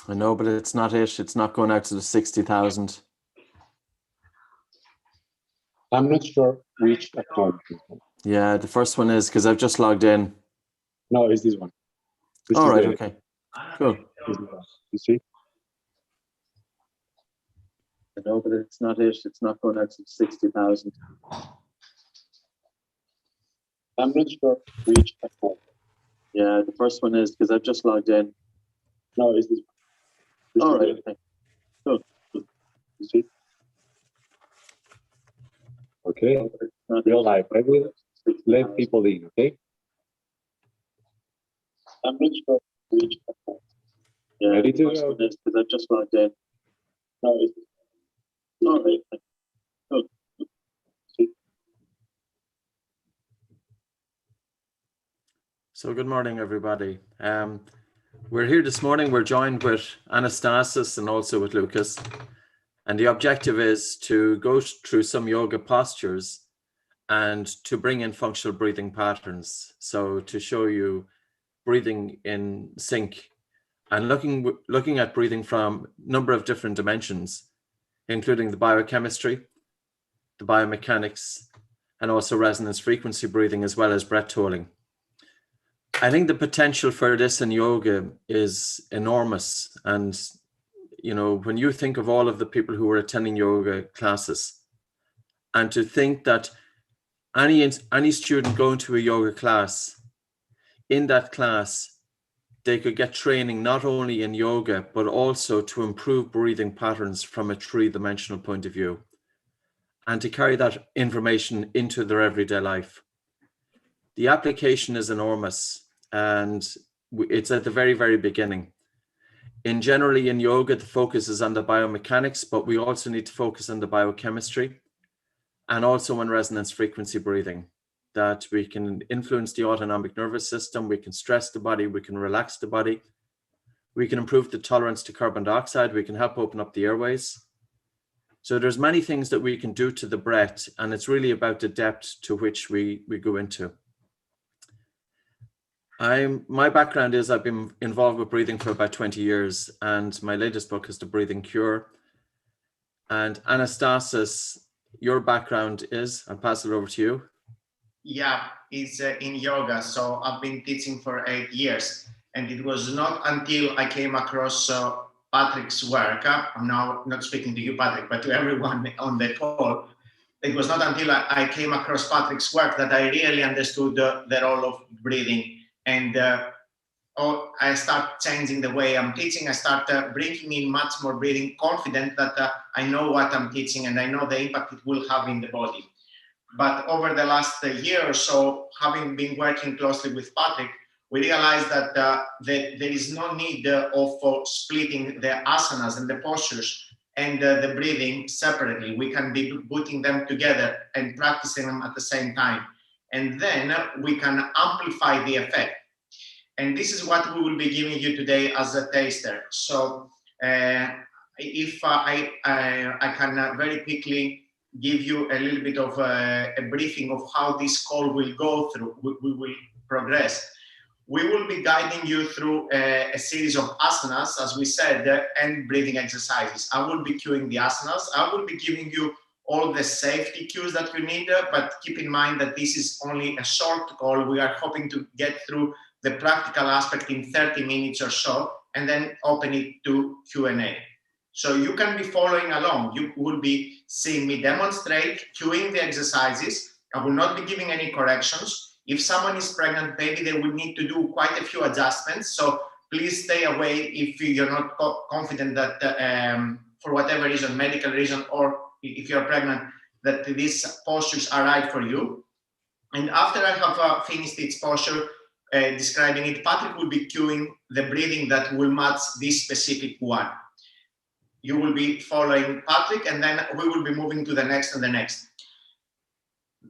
I know, but it's not it. It's not going out to the 60,000. I'm not sure which account. Yeah, the first one is because I've just logged in. No, it's this one. All right, okay. Cool. You see? I know, but it's not it. It's not going out to 60,000. I'm not sure which account. Yeah, the first one is because I've just logged in. No, it's this one. All right, okay. Cool. You see? Okay, real life. I will let people in, okay? I'm not sure which account. Yeah, ready to go? go? Because I've just logged in. No, it's all right. Cool. So good morning, everybody. We're here this morning. We're joined with Anastasis and also with Lucas. And the objective is to go through some yoga postures and to bring in functional breathing patterns. So to show you breathing in sync and looking at breathing from a number of different dimensions, including the biochemistry, the biomechanics, and also resonance frequency breathing, as well as breath tolling. I think the potential for this in yoga is enormous. And, you know, when you think of all of the people who are attending yoga classes, and to think that any student going to a yoga class, in that class, they could get training not only in yoga, but also to improve breathing patterns from a three-dimensional point of view, and to carry that information into their everyday life. The application is enormous, and it's at the very, very beginning. Generally in yoga, the focus is on the biomechanics, but we also need to focus on the biochemistry and also on resonance frequency breathing, that we can influence the autonomic nervous system, we can stress the body, we can relax the body, we can improve the tolerance to carbon dioxide, we can help open up the airways. So there's many things that we can do to the breath, and it's really about the depth to which we go into. My background is I've been involved with breathing for about 20 years, and my latest book is The Breathing Cure. And Anastasis, your background is, I'll pass it over to you. Yeah, it's in yoga. So I've been teaching for 8 years, and it was not until I came across Patrick's work. I'm now not speaking to you, Patrick, but to everyone on the call. It was not until I came across Patrick's work that I really understood the role of breathing. And I start changing the way I'm teaching. I start bringing in much more breathing, confident that I know what I'm teaching and I know the impact it will have in the body. But over the last year or so, having been working closely with Patrick, we realized that there is no need of splitting the asanas and the postures and the breathing separately. We can be putting them together and practicing them at the same time. And then we can amplify the effect. And this is what we will be giving you today as a taster. So if I can very quickly give you a little bit of a briefing of how this call will go through, we will progress. We will be guiding you through a series of asanas, as we said, and breathing exercises. I will be cueing the asanas. I will be giving you all the safety cues that you need, but keep in mind that this is only a short call. We are hoping to get through the practical aspect in 30 minutes or so, and then open it to Q&A. So you can be following along. You will be seeing me demonstrate, cueing the exercises. I will not be giving any corrections. If someone is pregnant, maybe they will need to do quite a few adjustments. So please stay away if you're not confident that for whatever reason, medical reason, or if you're pregnant, that these postures are right for you. And after I have finished its posture, describing it, Patrick will be cueing the breathing that will match this specific one. You will be following Patrick, and then we will be moving to the next and the next.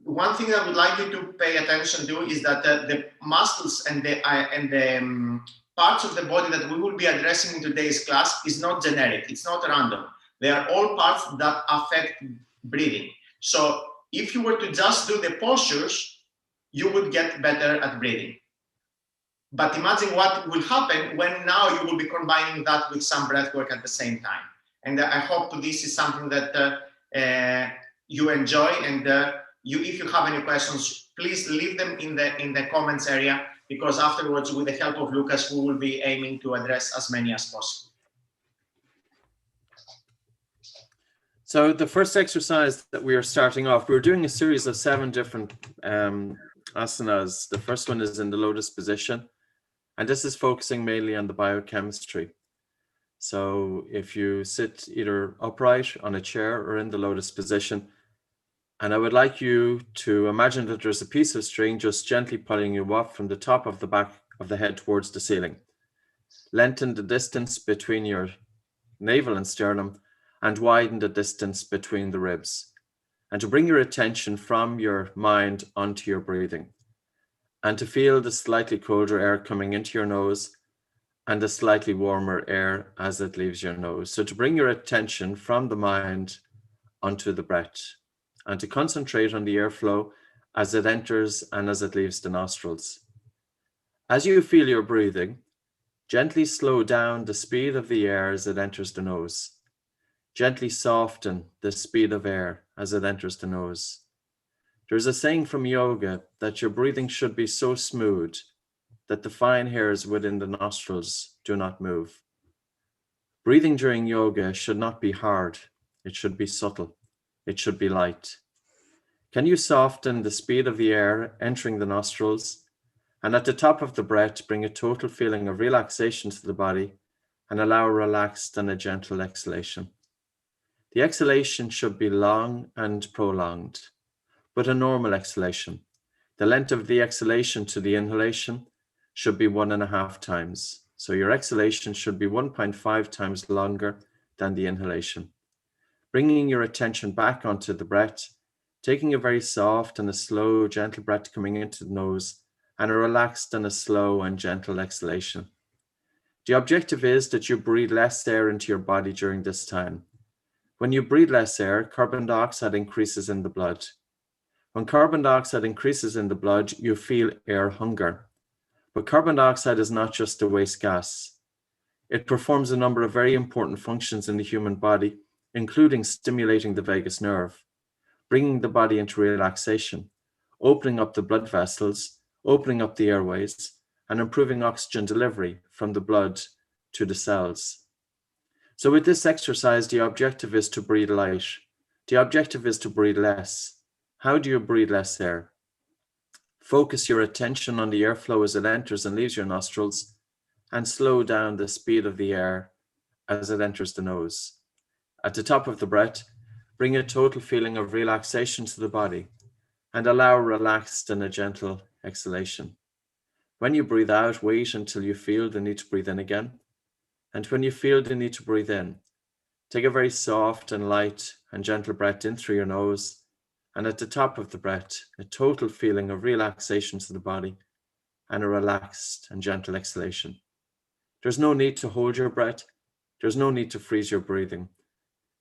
One thing I would like you to pay attention to is that the muscles and the parts of the body that we will be addressing in today's class is not generic, it's not random. They are all parts that affect breathing. So if you were to just do the postures, you would get better at breathing. But imagine what will happen when now you will be combining that with some breath work at the same time. And I hope this is something that you enjoy. And if you have any questions, please leave them in the comments area, because afterwards, with the help of Lucas, we will be aiming to address as many as possible. So the first exercise that we are starting off, we're doing a series of 7 different asanas. The first one is in the lotus position, and this is focusing mainly on the biochemistry. So if you sit either upright on a chair or in the lotus position, and I would like you to imagine that there's a piece of string just gently pulling you up from the top of the back of the head towards the ceiling. Lengthen the distance between your navel and sternum, and widen the distance between the ribs, and to bring your attention from your mind onto your breathing, and to feel the slightly colder air coming into your nose and the slightly warmer air as it leaves your nose. So to bring your attention from the mind onto the breath, and to concentrate on the airflow as it enters and as it leaves the nostrils. As you feel your breathing, gently slow down the speed of the air as it enters the nose. Gently soften the speed of air as it enters the nose. There's a saying from yoga that your breathing should be so smooth that the fine hairs within the nostrils do not move. Breathing during yoga should not be hard. It should be subtle. It should be light. Can you soften the speed of the air entering the nostrils, and at the top of the breath, bring a total feeling of relaxation to the body and allow a relaxed and a gentle exhalation. The exhalation should be long and prolonged, but a normal exhalation. The length of the exhalation to the inhalation should be 1.5 times. So your exhalation should be 1.5 times longer than the inhalation. Bringing your attention back onto the breath, taking a very soft and a slow, gentle breath coming into the nose, and a relaxed and a slow and gentle exhalation. The objective is that you breathe less air into your body during this time. When you breathe less air, carbon dioxide increases in the blood. When carbon dioxide increases in the blood, you feel air hunger. But carbon dioxide is not just a waste gas. It performs a number of very important functions in the human body, including stimulating the vagus nerve, bringing the body into relaxation, opening up the blood vessels, opening up the airways, and improving oxygen delivery from the blood to the cells. So with this exercise, the objective is to breathe light. The objective is to breathe less. How do you breathe less air? Focus your attention on the airflow as it enters and leaves your nostrils, and slow down the speed of the air as it enters the nose. At the top of the breath, bring a total feeling of relaxation to the body and allow a relaxed and a gentle exhalation. When you breathe out, wait until you feel the need to breathe in again. And when you feel the need to breathe in, take a very soft and light and gentle breath in through your nose. And at the top of the breath, a total feeling of relaxation to the body and a relaxed and gentle exhalation. There's no need to hold your breath. There's no need to freeze your breathing.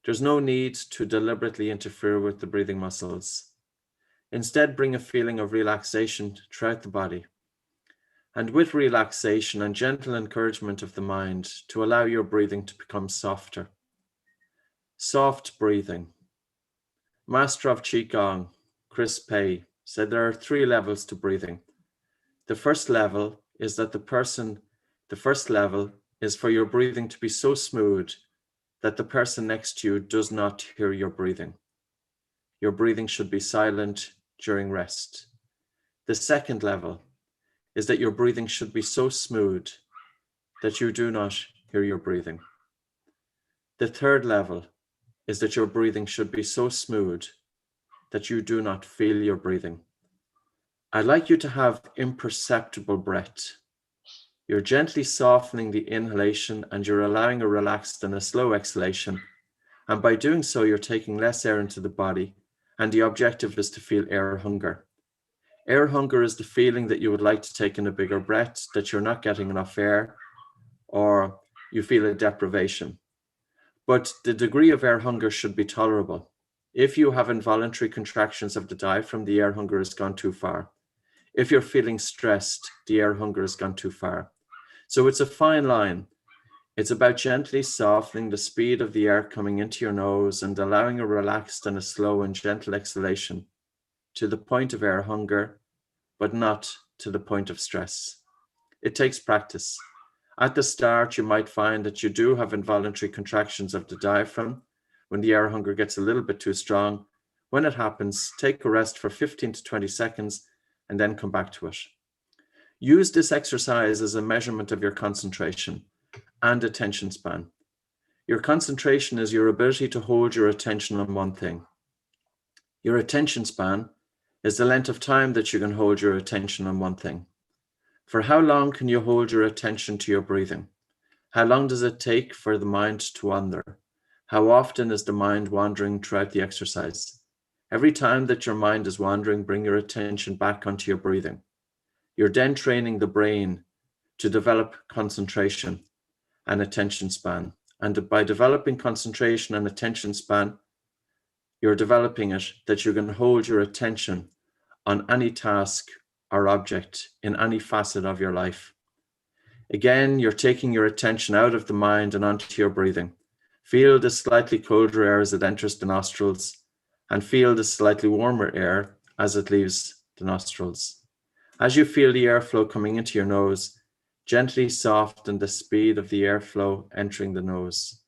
There's no need to deliberately interfere with the breathing muscles. Instead, bring a feeling of relaxation throughout the body. And with relaxation and gentle encouragement of the mind to allow your breathing to become softer. Soft breathing. Master of Qigong, Chris Pei, said there are 3 levels to breathing. The first level is for your breathing to be so smooth that the person next to you does not hear your breathing. Your breathing should be silent during rest. The second level is that your breathing should be so smooth that you do not hear your breathing. The third level is that your breathing should be so smooth that you do not feel your breathing. I'd like you to have imperceptible breath. You're gently softening the inhalation and you're allowing a relaxed and a slow exhalation. And by doing so, you're taking less air into the body, and the objective is to feel air hunger. Air hunger is the feeling that you would like to take in a bigger breath, that you're not getting enough air, or you feel a deprivation. But the degree of air hunger should be tolerable. If you have involuntary contractions of the diaphragm, the air hunger has gone too far. If you're feeling stressed, the air hunger has gone too far. So it's a fine line. It's about gently softening the speed of the air coming into your nose and allowing a relaxed and a slow and gentle exhalation to the point of air hunger, but not to the point of stress. It takes practice. At the start, you might find that you do have involuntary contractions of the diaphragm when the air hunger gets a little bit too strong. When it happens, take a rest for 15 to 20 seconds and then come back to it. Use this exercise as a measurement of your concentration and attention span. Your concentration is your ability to hold your attention on one thing. Your attention span is the length of time that you can hold your attention on one thing. For how long can you hold your attention to your breathing? How long does it take for the mind to wander? How often is the mind wandering throughout the exercise? Every time that your mind is wandering, bring your attention back onto your breathing. You're then training the brain to develop concentration and attention span. And by developing concentration and attention span, you're developing it that you can hold your attention on any task or object in any facet of your life. Again, you're taking your attention out of the mind and onto your breathing. Feel the slightly colder air as it enters the nostrils, and feel the slightly warmer air as it leaves the nostrils. As you feel the airflow coming into your nose, gently soften the speed of the airflow entering the nose.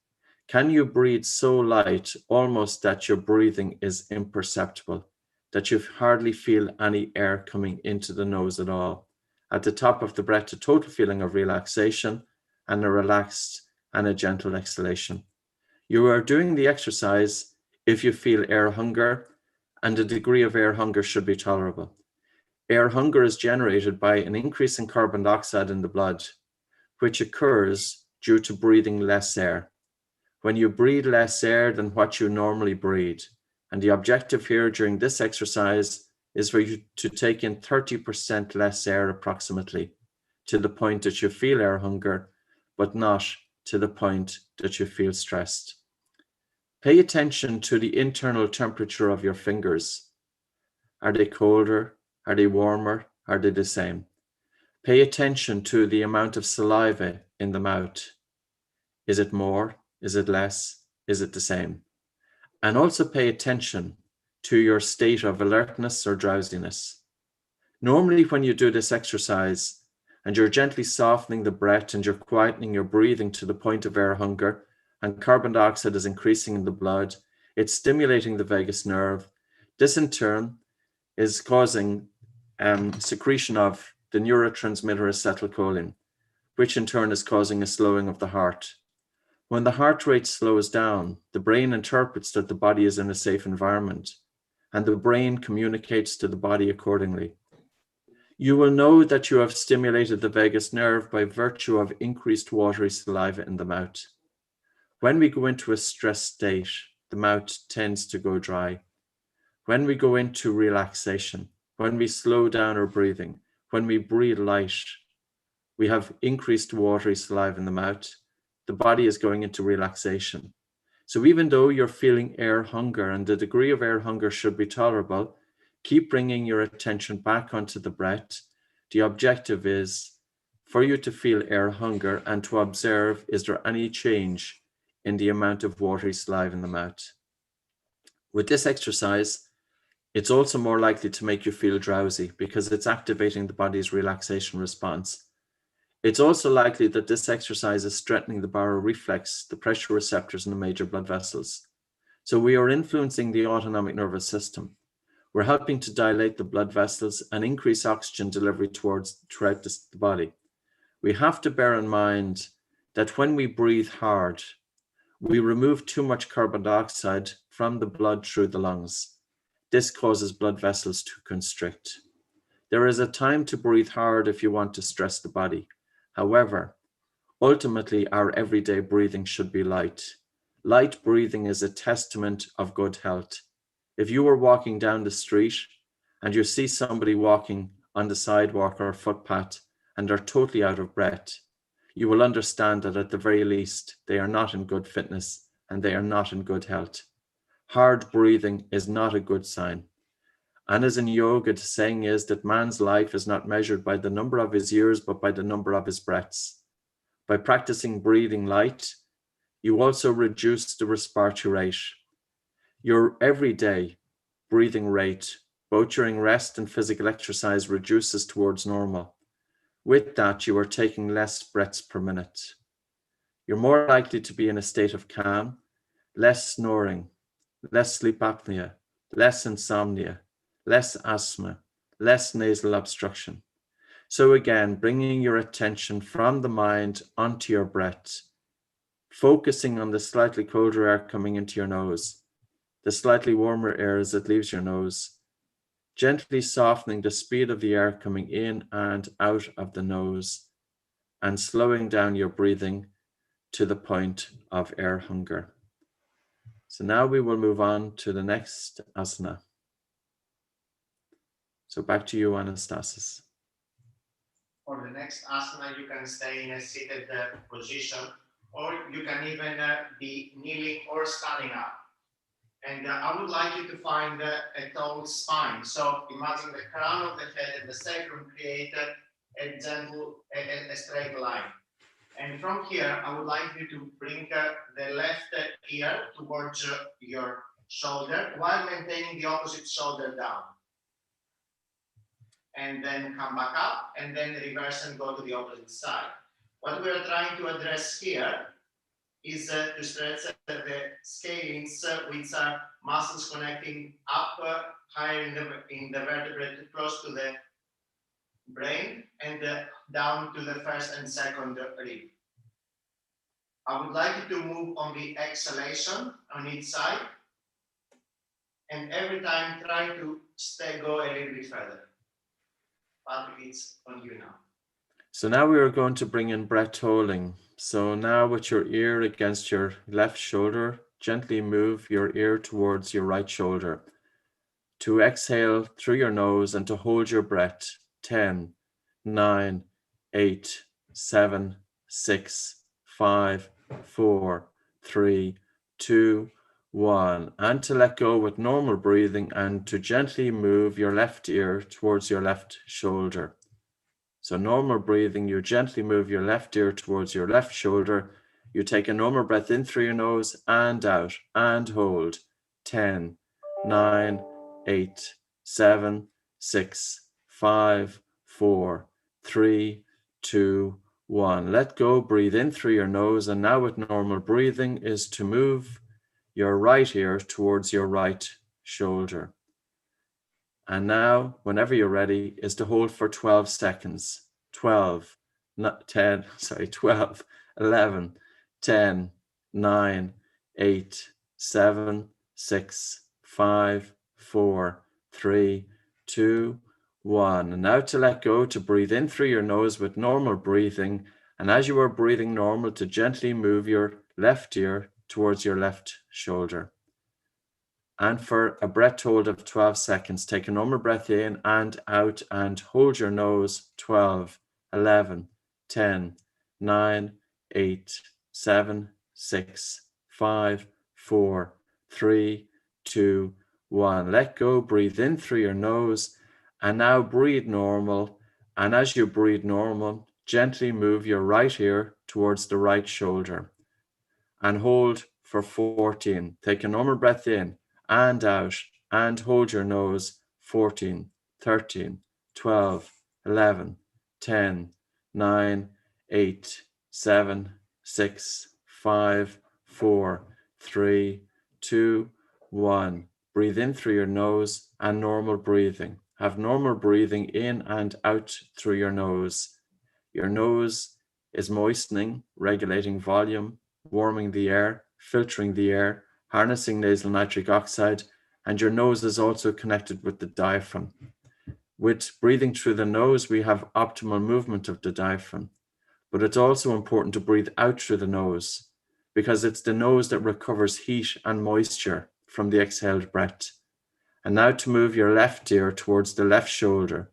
Can you breathe so light, almost that your breathing is imperceptible, that you hardly feel any air coming into the nose at all? At the top of the breath, a total feeling of relaxation and a relaxed and a gentle exhalation. You are doing the exercise if you feel air hunger, and the degree of air hunger should be tolerable. Air hunger is generated by an increase in carbon dioxide in the blood, which occurs due to breathing less air. When you breathe less air than what you normally breathe, and the objective here during this exercise is for you to take in 30% less air approximately, to the point that you feel air hunger, but not to the point that you feel stressed. Pay attention to the internal temperature of your fingers. Are they colder? Are they warmer? Are they the same? Pay attention to the amount of saliva in the mouth. Is it more? Is it less? Is it the same? And also pay attention to your state of alertness or drowsiness. Normally, when you do this exercise and you're gently softening the breath and you're quietening your breathing to the point of air hunger, and carbon dioxide is increasing in the blood, it's stimulating the vagus nerve. This in turn is causing secretion of the neurotransmitter acetylcholine, which in turn is causing a slowing of the heart. When the heart rate slows down, the brain interprets that the body is in a safe environment, and the brain communicates to the body accordingly. You will know that you have stimulated the vagus nerve by virtue of increased watery saliva in the mouth. When we go into a stressed state, the mouth tends to go dry. When we go into relaxation, when we slow down our breathing, when we breathe light, we have increased watery saliva in the mouth. The body is going into relaxation. So even though you're feeling air hunger and the degree of air hunger should be tolerable, keep bringing your attention back onto the breath. The objective is for you to feel air hunger and to observe, is there any change in the amount of watery saliva in the mouth? With this exercise, it's also more likely to make you feel drowsy because it's activating the body's relaxation response. It's also likely that this exercise is strengthening the baroreflex, the pressure receptors in the major blood vessels. So we are influencing the autonomic nervous system. We're helping to dilate the blood vessels and increase oxygen delivery throughout the body. We have to bear in mind that when we breathe hard, we remove too much carbon dioxide from the blood through the lungs. This causes blood vessels to constrict. There is a time to breathe hard if you want to stress the body. However, ultimately, our everyday breathing should be light. Light breathing is a testament of good health. If you were walking down the street and you see somebody walking on the sidewalk or footpath and they're totally out of breath, you will understand that at the very least, they are not in good fitness and they are not in good health. Hard breathing is not a good sign. And as in yoga, the saying is that man's life is not measured by the number of his years, but by the number of his breaths. By practicing breathing light, you also reduce the respiratory rate. Your everyday breathing rate, both during rest and physical exercise, reduces towards normal. With that, you are taking less breaths per minute. You're more likely to be in a state of calm, less snoring, less sleep apnea, less insomnia, less asthma, less nasal obstruction. So again, bringing your attention from the mind onto your breath, focusing on the slightly colder air coming into your nose, the slightly warmer air as it leaves your nose, gently softening the speed of the air coming in and out of the nose, and slowing down your breathing to the point of air hunger. So now we will move on to the next asana. So back to you, Anastasis. For the next asana, you can stay in a seated position, or you can even be kneeling or standing up. And I would like you to find a tall spine. So imagine the crown of the head and the sacrum create a gentle, a straight line. And from here, I would like you to bring the left ear towards your shoulder while maintaining the opposite shoulder down. And then come back up and then reverse and go to the opposite side. What we are trying to address here is to stretch the scalenes, which are muscles connecting up higher in the vertebrae close to the brain and down to the first and second rib. I would like you to move on the exhalation on each side, and every time try to go a little bit further. Patrick, it's on you now. So now we are going to bring in breath holding. So now with your ear against your left shoulder, gently move your ear towards your right shoulder. To exhale through your nose and to hold your breath. 10, 9, 8, 7, 6, 5, 4, 3, 2, 1. And to let go with normal breathing and to gently move your left ear towards your left shoulder. So normal breathing, you gently move your left ear towards your left shoulder. You take a normal breath in through your nose and out and hold. 10, 9, 8, 7, 6, 5, 4, 3, 2, 1. Let go, breathe in through your nose. And now with normal breathing is to move your right ear towards your right shoulder. And now, whenever you're ready, is to hold for 12 seconds. 12, 11, 10, 9, 8, 7, 6, 5, 4, 3, 2, 1. And now to let go, to breathe in through your nose with normal breathing. And as you are breathing normal, to gently move your left ear towards your left shoulder. And for a breath hold of 12 seconds, take a normal breath in and out and hold your nose. 12, 11, 10, 9, 8, 7, 6, 5, 4, 3, 2, 1. Let go, breathe in through your nose, and now breathe normal. And as you breathe normal, gently move your right ear towards the right shoulder and hold for 14. Take a normal breath in and out and hold your nose. 14, 13, 12, 11, 10, 9, 8, 7, 6, 5, 4, 3, 2, 1. Breathe in through your nose and normal breathing. Have normal breathing in and out through your nose. Your nose is moistening, regulating volume, warming the air, filtering the air, harnessing nasal nitric oxide, and your nose is also connected with the diaphragm. With breathing through the nose, we have optimal movement of the diaphragm, but it's also important to breathe out through the nose because it's the nose that recovers heat and moisture from the exhaled breath. And now to move your left ear towards the left shoulder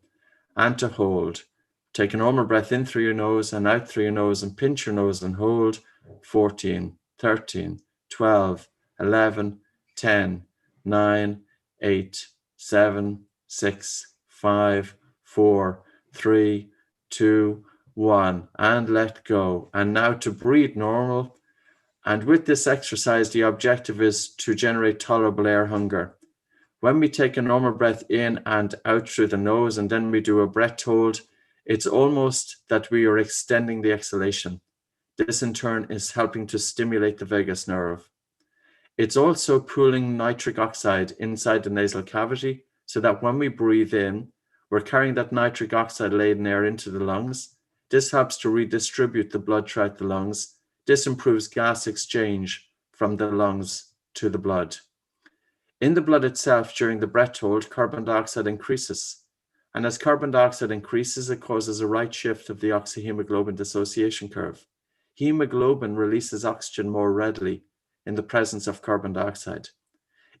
and to hold. Take a normal breath in through your nose and out through your nose and pinch your nose and hold. 14, 13, 12, 11, 10, 9, 8, 7, 6, 5, 4, 3, 2, 1, and let go. And now to breathe normal. And with this exercise, the objective is to generate tolerable air hunger. When we take a normal breath in and out through the nose, and then we do a breath hold, it's almost that we are extending the exhalation. This in turn is helping to stimulate the vagus nerve. It's also pooling nitric oxide inside the nasal cavity, so that when we breathe in, we're carrying that nitric oxide laden air into the lungs. This helps to redistribute the blood throughout the lungs. This improves gas exchange from the lungs to the blood. In the blood itself, during the breath hold, carbon dioxide increases. And as carbon dioxide increases, it causes a right shift of the oxyhemoglobin dissociation curve. Hemoglobin releases oxygen more readily in the presence of carbon dioxide.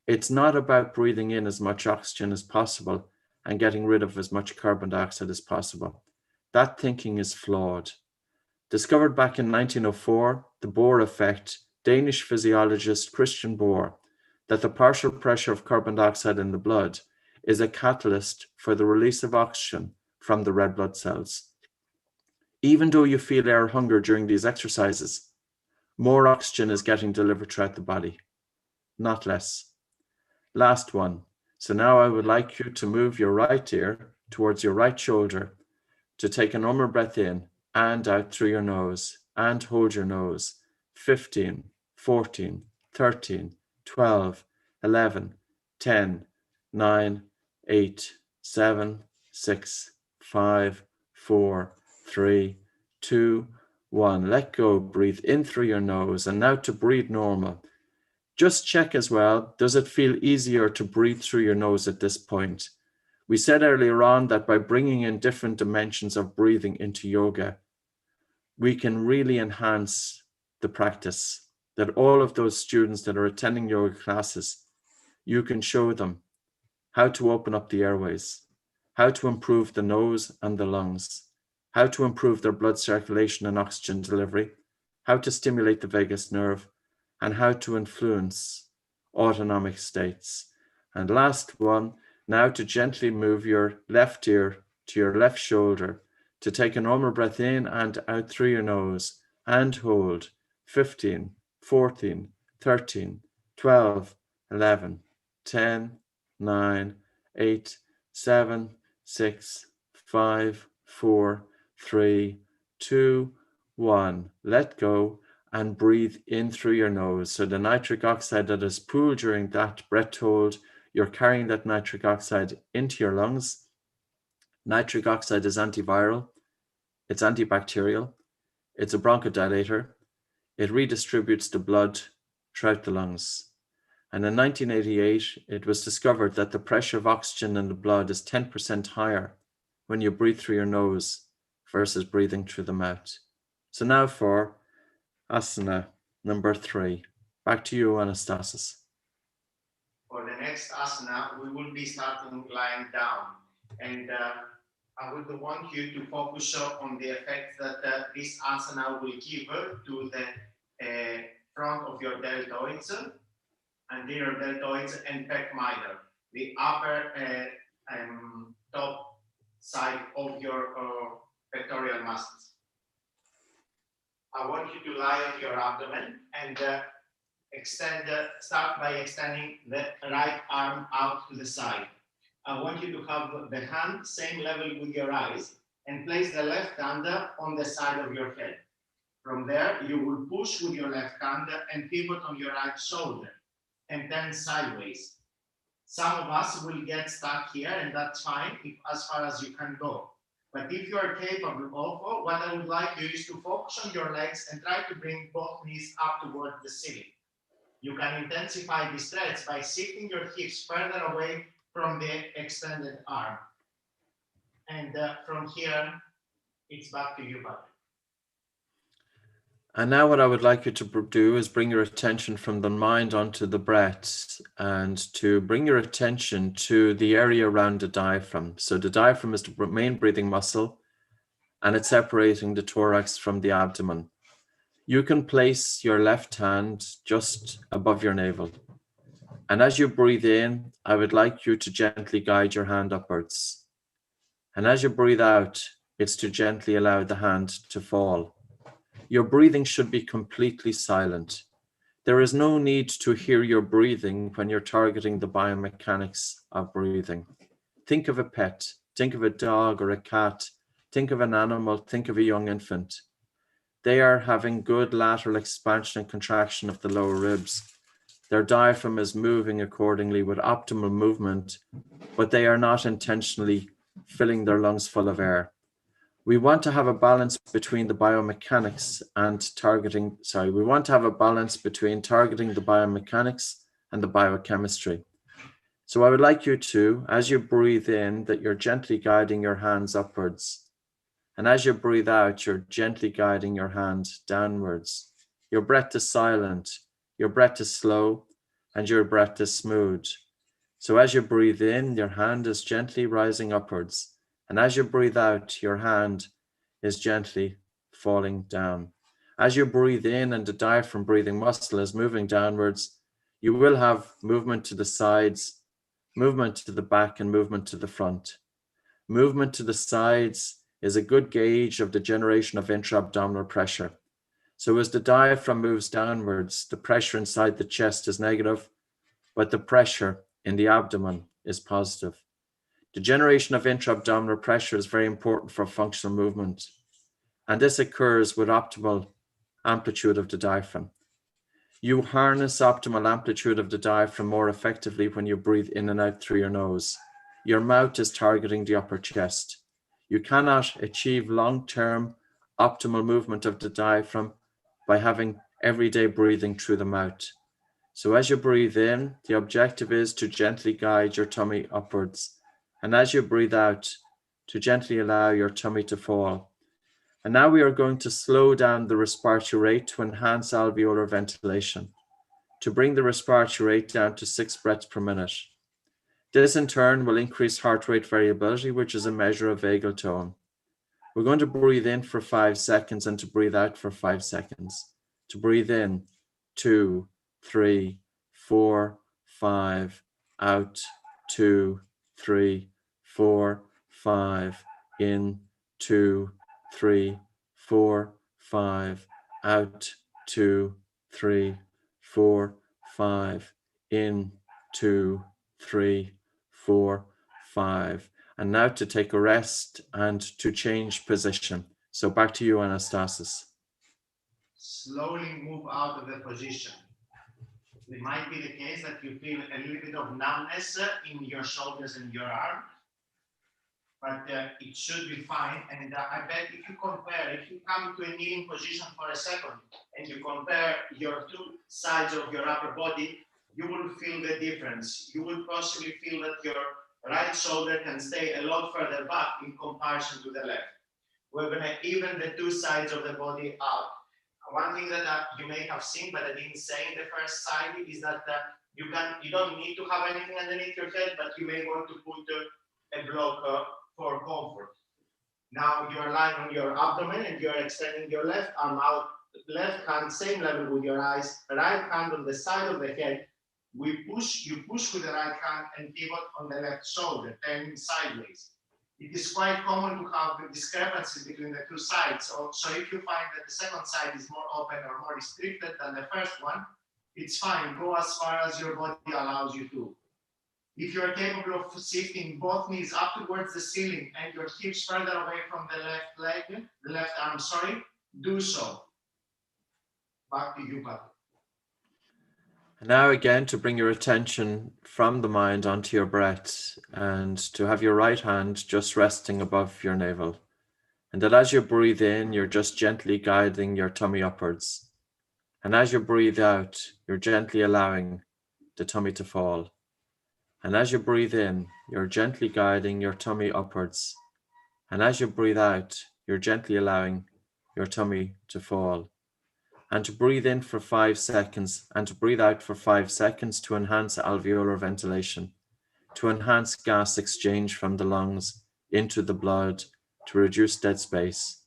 It's not about breathing in as much oxygen as possible and getting rid of as much carbon dioxide as possible. That thinking is flawed. Discovered back in 1904, the Bohr effect, Danish physiologist Christian Bohr, that the partial pressure of carbon dioxide in the blood is a catalyst for the release of oxygen from the red blood cells. Even though you feel air hunger during these exercises, more oxygen is getting delivered throughout the body, not less. Last one. So now I would like you to move your right ear towards your right shoulder to take a normal breath in and out through your nose and hold your nose. 15, 14, 13, 12, 11, 10, 9, 8, 7, 6, 5, 4, 3, 2, 1. Let go. Breathe in through your nose. And now to breathe normal. Just check as well, does it feel easier to breathe through your nose at this point? We said earlier on that by bringing in different dimensions of breathing into yoga, we can really enhance the practice. That all of those students that are attending yoga classes, you can show them how to open up the airways, how to improve the nose and the lungs, how to improve their blood circulation and oxygen delivery, how to stimulate the vagus nerve, and how to influence autonomic states. And last one, now to gently move your left ear to your left shoulder to take a normal breath in and out through your nose and hold 15, 14, 13, 12, 11, 10, 9, 8, 7, 6, 5, 4, 3, 2, 1. Let go and breathe in through your nose. So the nitric oxide that is pooled during that breath hold, you're carrying that nitric oxide into your lungs. Nitric oxide is antiviral, it's antibacterial, it's a bronchodilator, it redistributes the blood throughout the lungs. And in 1988, it was discovered that the pressure of oxygen in the blood is 10% higher when you breathe through your nose versus breathing through the mouth. So now for asana number 3. Back to you, Anastasis. For the next asana, we will be starting lying down. And I would want you to focus on the effect that this asana will give to the front of your deltoids, anterior deltoids, and pec minor, the upper top side of your pectoral muscles. I want you to lie on your abdomen and start by extending the right arm out to the side. I want you to have the hand same level with your eyes and place the left hand on the side of your head. From there, you will push with your left hand and pivot on your right shoulder and then sideways. Some of us will get stuck here, and that's fine as far as you can go. But if you are capable of, what I would like you is to focus on your legs and try to bring both knees up towards the ceiling. You can intensify the stretch by shifting your hips further away from the extended arm. And from here, it's back to you, Patrick. And now what I would like you to do is bring your attention from the mind onto the breath and to bring your attention to the area around the diaphragm. So the diaphragm is the main breathing muscle and it's separating the thorax from the abdomen. You can place your left hand just above your navel. And as you breathe in, I would like you to gently guide your hand upwards. And as you breathe out, it's to gently allow the hand to fall. Your breathing should be completely silent. There is no need to hear your breathing when you're targeting the biomechanics of breathing. Think of a pet, think of a dog or a cat, think of an animal, think of a young infant. They are having good lateral expansion and contraction of the lower ribs. Their diaphragm is moving accordingly with optimal movement, but they are not intentionally filling their lungs full of air. We want to have a balance between the biomechanics and targeting, we want to have a balance between targeting the biomechanics and the biochemistry. So I would like you to, as you breathe in, that you're gently guiding your hands upwards. And as you breathe out, you're gently guiding your hand downwards. Your breath is silent, your breath is slow, and your breath is smooth. So as you breathe in, your hand is gently rising upwards. And as you breathe out, your hand is gently falling down. As you breathe in and the diaphragm breathing muscle is moving downwards, you will have movement to the sides, movement to the back, and movement to the front. Movement to the sides is a good gauge of the generation of intra-abdominal pressure. So as the diaphragm moves downwards, the pressure inside the chest is negative, but the pressure in the abdomen is positive. The generation of intra-abdominal pressure is very important for functional movement, and this occurs with optimal amplitude of the diaphragm. You harness optimal amplitude of the diaphragm more effectively when you breathe in and out through your nose. Your mouth is targeting the upper chest. You cannot achieve long-term optimal movement of the diaphragm by having everyday breathing through the mouth. So as you breathe in, the objective is to gently guide your tummy upwards. And as you breathe out, to gently allow your tummy to fall. And now we are going to slow down the respiratory rate to enhance alveolar ventilation, to bring the respiratory rate down to 6 breaths per minute. This in turn will increase heart rate variability, which is a measure of vagal tone. We're going to breathe in for 5 seconds and to breathe out for 5 seconds. To breathe in, 2, 3, 4, 5, out, 2, 3, 4, 5, in, 2, 3, 4, 5, out, 2, 3, 4, 5, in, 2, 3, 4, 5. And now to take a rest and to change position. So back to you, Anastasis. Slowly move out of the position. It might be the case that you feel a little bit of numbness in your shoulders and your arm, but it should be fine. And I bet if you come to a kneeling position for a second and you compare your two sides of your upper body, you will feel the difference. You will possibly feel that your right shoulder can stay a lot further back in comparison to the left. We're going to even the two sides of the body out. One thing that you may have seen, but I didn't say in the first slide, is that you don't need to have anything underneath your head, but you may want to put a block for comfort. Now you're lying on your abdomen and you're extending your left arm out, left hand same level with your eyes, right hand on the side of the head. You push with the right hand and pivot on the left shoulder, turning sideways. It is quite common to have discrepancies between the two sides. So if you find that the second side is more open or more restricted than the first one, it's fine. Go as far as your body allows you to. If you're capable of shifting both knees up towards the ceiling and your hips further away from the left arm, do so. Back to you, Patrick. And now again, to bring your attention from the mind onto your breath and to have your right hand just resting above your navel. And that as you breathe in, you're just gently guiding your tummy upwards. And as you breathe out, you're gently allowing the tummy to fall. And as you breathe in, you're gently guiding your tummy upwards. And as you breathe out, you're gently allowing your tummy to fall. And to breathe in for 5 seconds and to breathe out for 5 seconds to enhance alveolar ventilation, to enhance gas exchange from the lungs into the blood, to reduce dead space.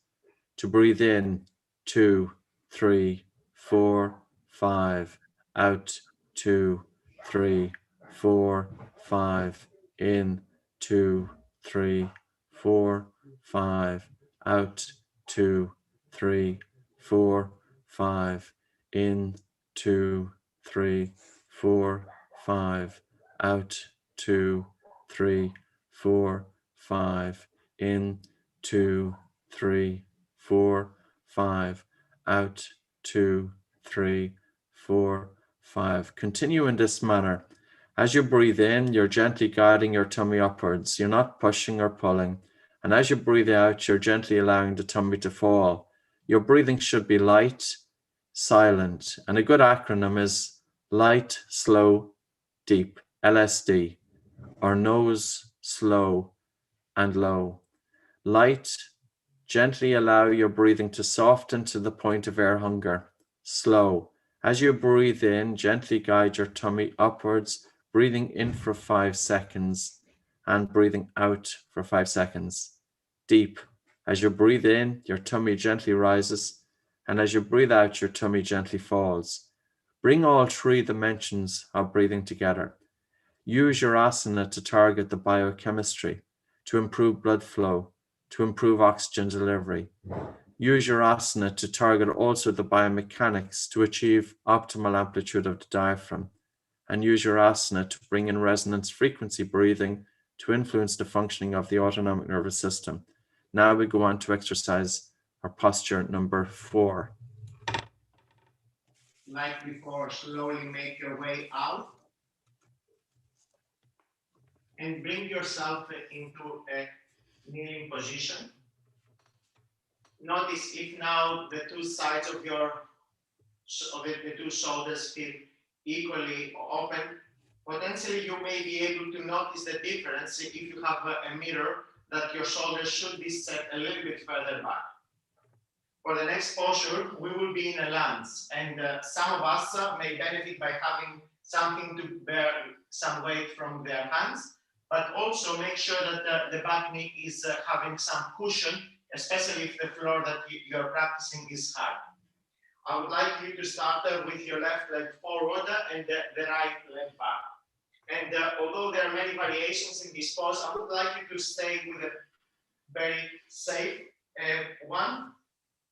To breathe in, 2, 3, 4, 5, out, 2, 3, 4, 5, in, 2, 3, 4, 5, out, 2, 3, 4, 5, in, 2, 3, 4, 5, out, 2, 3, 4, 5, in, 2, 3, 4, 5, out, 2, 3, 4, 5. Continue in this manner. As you breathe in, you're gently guiding your tummy upwards. You're not pushing or pulling. And as you breathe out, you're gently allowing the tummy to fall. Your breathing should be light, silent. And a good acronym is light, slow, deep, LSD, or nose, slow, and low. Light, gently allow your breathing to soften to the point of air hunger. Slow. As you breathe in, gently guide your tummy upwards, breathing in for 5 seconds and breathing out for 5 seconds. Deep. As you breathe in, your tummy gently rises, and as you breathe out, your tummy gently falls. Bring all 3 dimensions of breathing together. Use your asana to target the biochemistry, to improve blood flow, to improve oxygen delivery. Use your asana to target also the biomechanics to achieve optimal amplitude of the diaphragm. And use your asana to bring in resonance frequency breathing to influence the functioning of the autonomic nervous system. Now we go on to exercise or posture number 4. Like before, slowly make your way out and bring yourself into a kneeling position. Notice if now the 2 sides of the 2 shoulders feel equally open. Potentially, you may be able to notice the difference if you have a mirror that your shoulders should be set a little bit further back. For the next posture, we will be in a lunge, and some of us may benefit by having something to bear some weight from their hands, but also make sure that the back knee is having some cushion, especially if the floor that you're practicing is hard. I would like you to start with your left leg forward and the right leg back. And although there are many variations in this pose, I would like you to stay with a very safe one,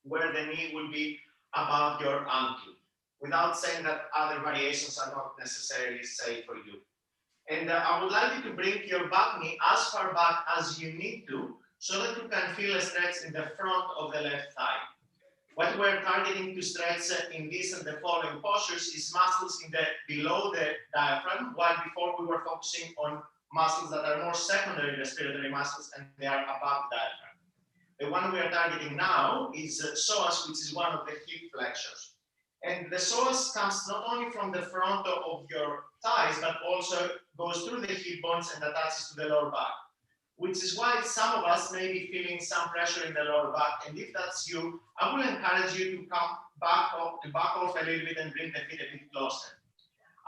where the knee will be above your ankle, without saying that other variations are not necessarily safe for you. And I would like you to bring your back knee as far back as you need to, so that you can feel a stretch in the front of the left thigh. What we're targeting to stretch in this and the following postures is muscles in the below the diaphragm, while before we were focusing on muscles that are more secondary respiratory muscles and they are above the diaphragm. The one we are targeting now is psoas, which is one of the hip flexors. And the psoas comes not only from the front of your thighs, but also goes through the hip bones and attaches to the lower back, which is why some of us may be feeling some pressure in the lower back. And if that's you, I will encourage you to back off a little bit and bring the feet a bit closer.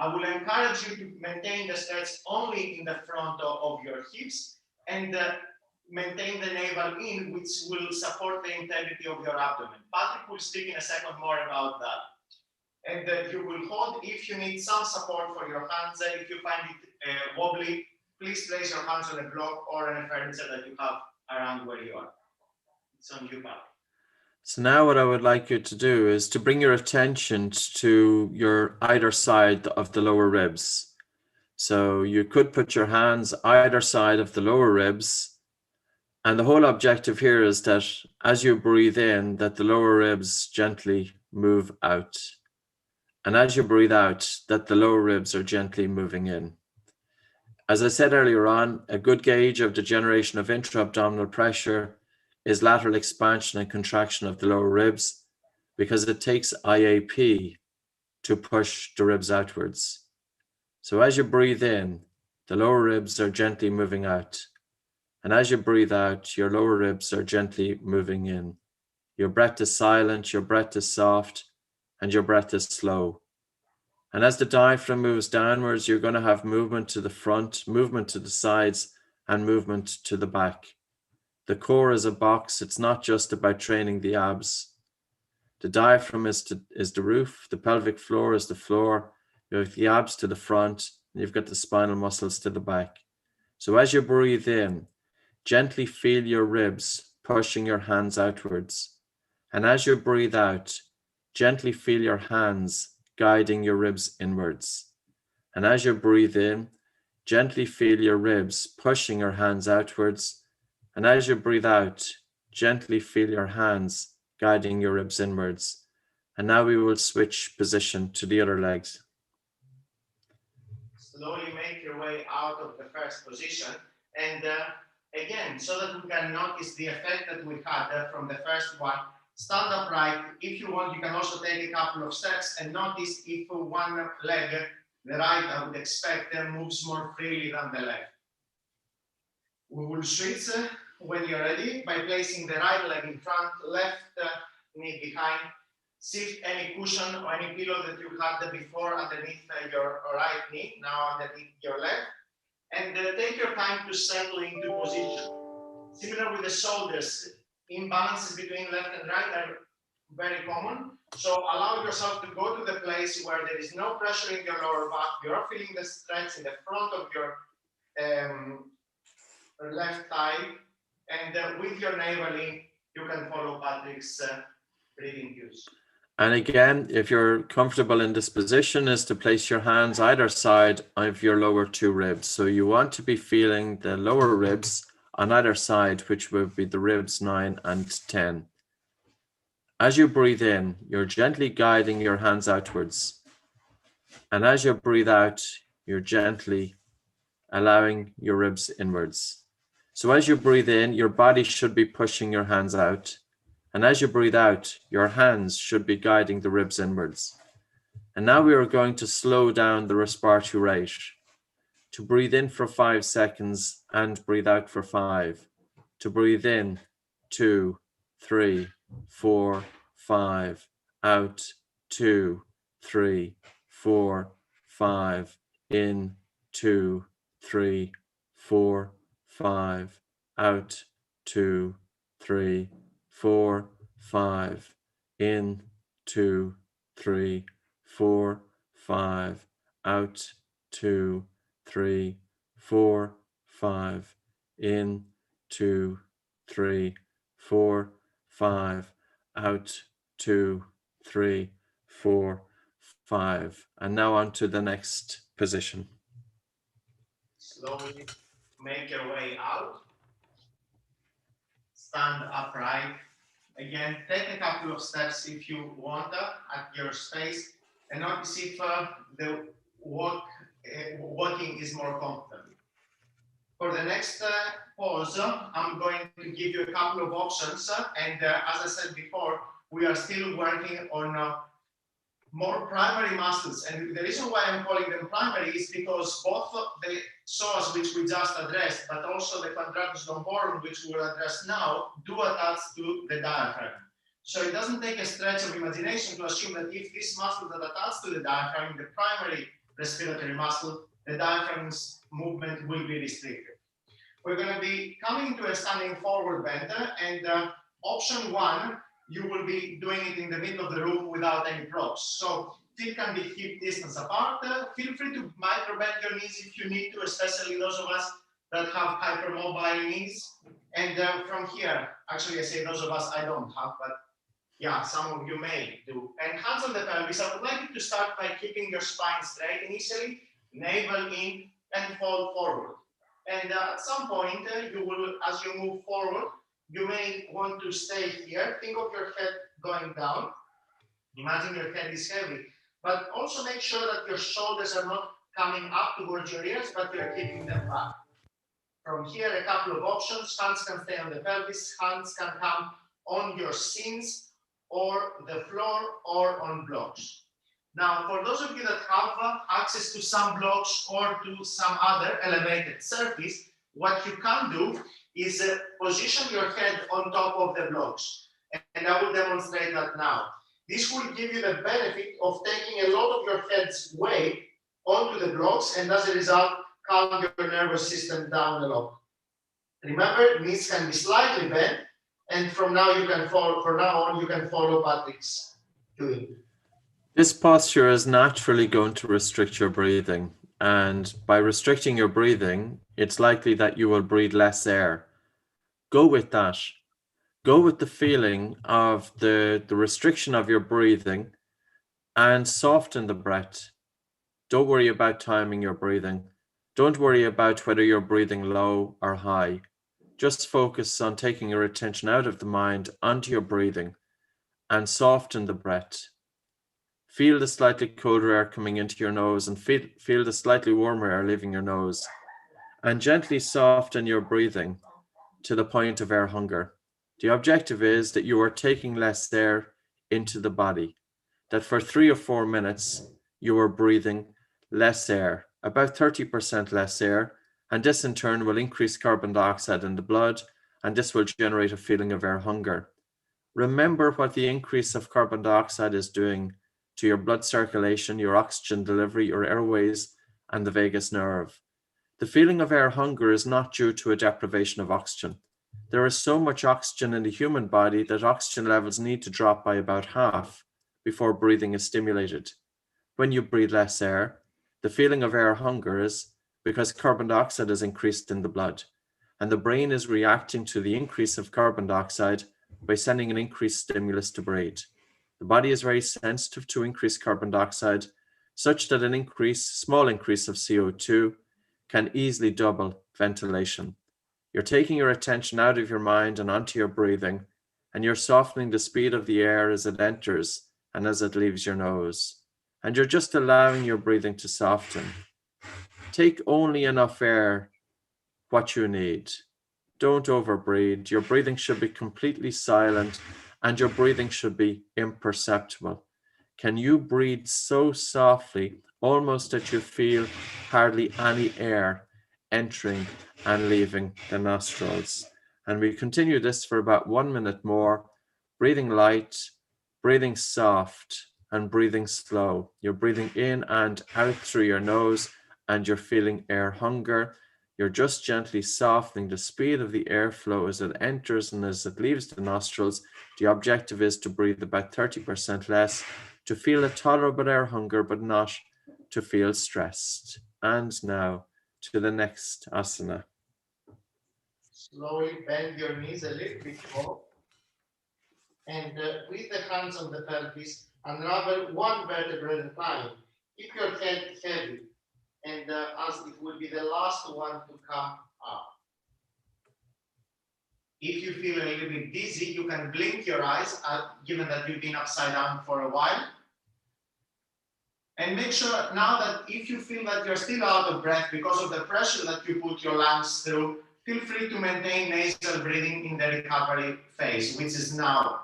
I will encourage you to maintain the stretch only in the front of your hips and maintain the navel in, which will support the integrity of your abdomen. Patrick will speak in a second more about that. And you will hold if you need some support for your hands. If you find it wobbly, please place your hands on a block or on a furniture that you have around where you are. It's on you, Patrick. So now what I would like you to do is to bring your attention to your either side of the lower ribs. So you could put your hands either side of the lower ribs. And the whole objective here is that as you breathe in, that the lower ribs gently move out. And as you breathe out, that the lower ribs are gently moving in. As I said earlier on, a good gauge of the generation of intra-abdominal pressure is lateral expansion and contraction of the lower ribs, because it takes IAP to push the ribs outwards. So as you breathe in, the lower ribs are gently moving out. And as you breathe out, your lower ribs are gently moving in. Your breath is silent, your breath is soft, and your breath is slow. And as the diaphragm moves downwards, you're going to have movement to the front, movement to the sides, and movement to the back. The core is a box. It's not just about training the abs. The diaphragm is the roof. The pelvic floor is the floor. You have the abs to the front, and you've got the spinal muscles to the back. So as you breathe in, gently feel your ribs pushing your hands outwards. And as you breathe out, gently feel your hands guiding your ribs inwards. And as you breathe in, gently feel your ribs pushing your hands outwards. And as you breathe out, gently feel your hands guiding your ribs inwards. And now we will switch position to the other legs. Slowly make your way out of the first position. And again, so that we can notice the effect that we had from the first one, stand upright. If you want, you can also take a couple of steps and notice if one leg, the right, I would expect, moves more freely than the left. We will switch when you're ready by placing the right leg in front, left knee behind. Shift any cushion or any pillow that you had before underneath your right knee, now underneath your left. And take your time to settle into position. Similar with the shoulders, imbalances between left and right are very common. So allow yourself to go to the place where there is no pressure in your lower back. You're feeling the stretch in the front of your left thigh. And with your navel in, you can follow Patrick's breathing cues. And again, if you're comfortable in this position, is to place your hands either side of your lower two ribs. So you want to be feeling the lower ribs on either side, which would be the ribs 9 and 10. As you breathe in, you're gently guiding your hands outwards. And as you breathe out, you're gently allowing your ribs inwards. So as you breathe in, your body should be pushing your hands out. And as you breathe out, your hands should be guiding the ribs inwards. And now we are going to slow down the respiratory rate to breathe in for 5 seconds and breathe out for 5. To breathe in, 2, 3, 4, 5, out, 2, 3, 4, 5, in, 2, 3, 4, 5, out, 2, 3, 4, 5, in, 2, 3, 4, 5, out, 2, 3, 4, 5, in, 2, 3, 4, 5, out, 2, 3, 4, 5. And now on to the next position. Slowly make your way out. Stand upright. Again, take a couple of steps if you want at your space, and notice if the walking is more comfortable. For the next pause, I'm going to give you a couple of options, and as I said before, we are still working on more primary muscles, and the reason why I'm calling them primary is because both the psoas, which we just addressed, but also the quadratus lumborum, which we'll address now, do attach to the diaphragm. So it doesn't take a stretch of imagination to assume that if this muscle that attaches to the diaphragm, the primary respiratory muscle, the diaphragm's movement will be restricted. We're going to be coming to a standing forward bend, and option 1, you will be doing it in the middle of the room without any props. So feet can be hip distance apart. Feel free to micro bend your knees if you need to, especially those of us that have hypermobile knees. And from here, actually I say those of us, I don't have, but yeah, some of you may do. And hands on the pelvis. I would like you to start by keeping your spine straight initially, navel in, and fall forward. And at some point, you will, as you move forward, you may want to stay here. Think of your head going down. Imagine your head is heavy, but also make sure that your shoulders are not coming up towards your ears, but you're keeping them back. From here, a couple of options. Hands can stay on the pelvis. Hands can come on your shins or the floor or on blocks. Now, for those of you that have access to some blocks or to some other elevated surface, what you can do is position your head on top of the blocks. And I will demonstrate that now. This will give you the benefit of taking a lot of your head's weight onto the blocks, and as a result, calm your nervous system down a lot. Remember, knees can be slightly bent, and from now you can follow. From now on, you can follow Patrick's doing. This posture is naturally going to restrict your breathing. And by restricting your breathing, it's likely that you will breathe less air. Go with that. Go with the feeling of the restriction of your breathing and soften the breath. Don't worry about timing your breathing. Don't worry about whether you're breathing low or high. Just focus on taking your attention out of the mind onto your breathing and soften the breath. Feel the slightly colder air coming into your nose and feel the slightly warmer air leaving your nose. And gently soften your breathing to the point of air hunger. The objective is that you are taking less air into the body, that for 3 or 4 minutes, you are breathing less air, about 30% less air, and this in turn will increase carbon dioxide in the blood, and this will generate a feeling of air hunger. Remember what the increase of carbon dioxide is doing to your blood circulation, your oxygen delivery, your airways, and the vagus nerve. The feeling of air hunger is not due to a deprivation of oxygen. There is so much oxygen in the human body that oxygen levels need to drop by about half before breathing is stimulated. When you breathe less air, the feeling of air hunger is because carbon dioxide is increased in the blood, and the brain is reacting to the increase of carbon dioxide by sending an increased stimulus to breathe. The body is very sensitive to increased carbon dioxide, such that an small increase of CO2 can easily double ventilation. You're taking your attention out of your mind and onto your breathing, and you're softening the speed of the air as it enters and as it leaves your nose. And you're just allowing your breathing to soften. Take only enough air, what you need. Don't overbreathe. Your breathing should be completely silent and your breathing should be imperceptible. Can you breathe so softly, almost that you feel hardly any air entering and leaving the nostrils? And we continue this for about 1 minute more, breathing light, breathing soft, and breathing slow. You're breathing in and out through your nose, and you're feeling air hunger. You're just gently softening the speed of the airflow as it enters and as it leaves the nostrils. The objective is to breathe about 30% less, to feel a tolerable air hunger, but not to feel stressed. And now to the next asana. Slowly bend your knees a little bit more. And with the hands on the pelvis, unravel one vertebra at a time. Keep your head heavy, and as it will be the last one to come up. If you feel a little bit dizzy, you can blink your eyes, given that you've been upside down for a while. And make sure now that if you feel that you're still out of breath because of the pressure that you put your lungs through, feel free to maintain nasal breathing in the recovery phase, which is now.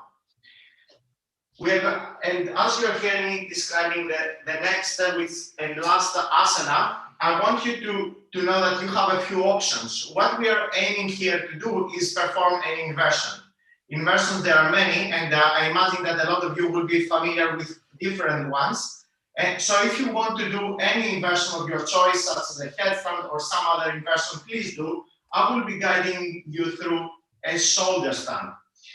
And as you're hearing me describing the next and last asana, I want you to know that you have a few options. What we are aiming here to do is perform an inversion. Inversions, there are many, and I imagine that a lot of you will be familiar with different ones. And so if you want to do any inversion of your choice, such as a headstand or some other inversion, please do. I will be guiding you through a shoulder stand.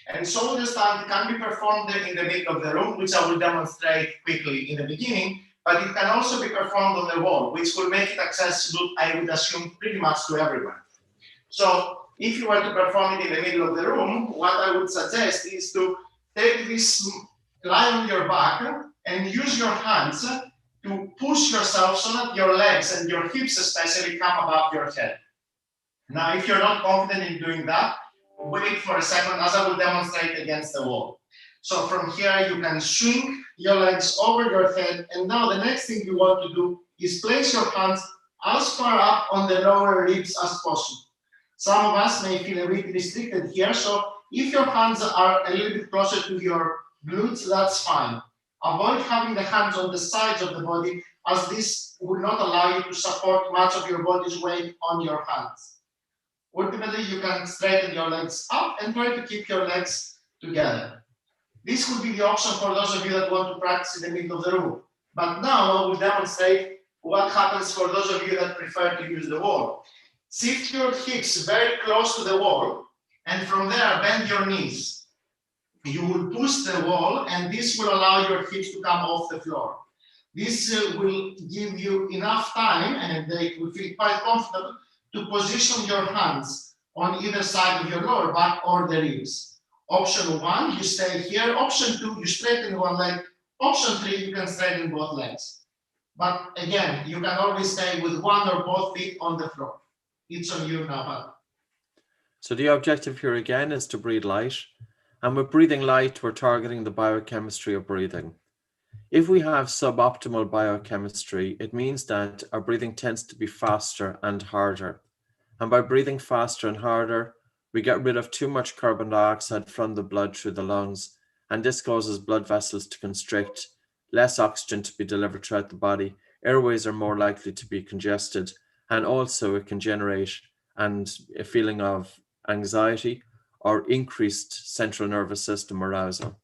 And shoulder stand can be performed in the middle of the room, which I will demonstrate quickly in the beginning, but it can also be performed on the wall, which will make it accessible, I would assume, pretty much to everyone. So if you were to perform it in the middle of the room, what I would suggest is to take this, lie on your back and use your hands to push yourself so that your legs and your hips especially come above your head. Now, if you're not confident in doing that, wait for a second as I will demonstrate against the wall. So from here, you can swing your legs over your head. And now the next thing you want to do is place your hands as far up on the lower ribs as possible. Some of us may feel a bit restricted here. So if your hands are a little bit closer to your glutes, that's fine. Avoid having the hands on the sides of the body, as this would not allow you to support much of your body's weight on your hands. Ultimately, you can straighten your legs up and try to keep your legs together. This would be the option for those of you that want to practice in the middle of the room. But now I will demonstrate what happens for those of you that prefer to use the wall. Shift your hips very close to the wall, and from there, bend your knees. you will push the wall, and this will allow your hips to come off the floor. This will give you enough time, and they will feel quite comfortable to position your hands on either side of your lower back or the ribs. Option 1, you stay here. Option 2, you straighten one leg. Option 3, you can straighten both legs. But again, you can always stay with one or both feet on the floor. It's on you now. So the objective here again is to breathe light. And with breathing light, we're targeting the biochemistry of breathing. If we have suboptimal biochemistry, it means that our breathing tends to be faster and harder. And by breathing faster and harder, we get rid of too much carbon dioxide from the blood through the lungs, and this causes blood vessels to constrict, less oxygen to be delivered throughout the body, airways are more likely to be congested, and also it can generate a feeling of anxiety or increased central nervous system arousal.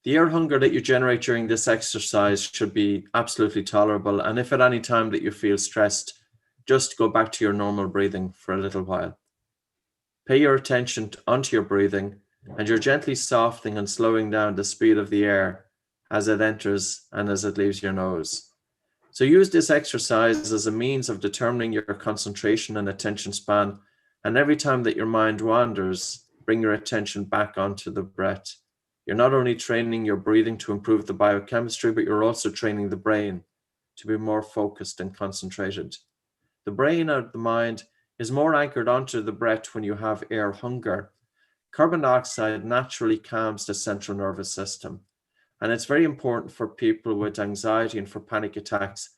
The air hunger that you generate during this exercise should be absolutely tolerable, and if at any time that you feel stressed, just go back to your normal breathing for a little while. Pay your attention onto your breathing, and you're gently softening and slowing down the speed of the air as it enters and as it leaves your nose. So use this exercise as a means of determining your concentration and attention span, and every time that your mind wanders, bring your attention back onto the breath. You're not only training your breathing to improve the biochemistry, but you're also training the brain to be more focused and concentrated. The brain or the mind is more anchored onto the breath when you have air hunger. Carbon dioxide naturally calms the central nervous system. And it's very important for people with anxiety and for panic attacks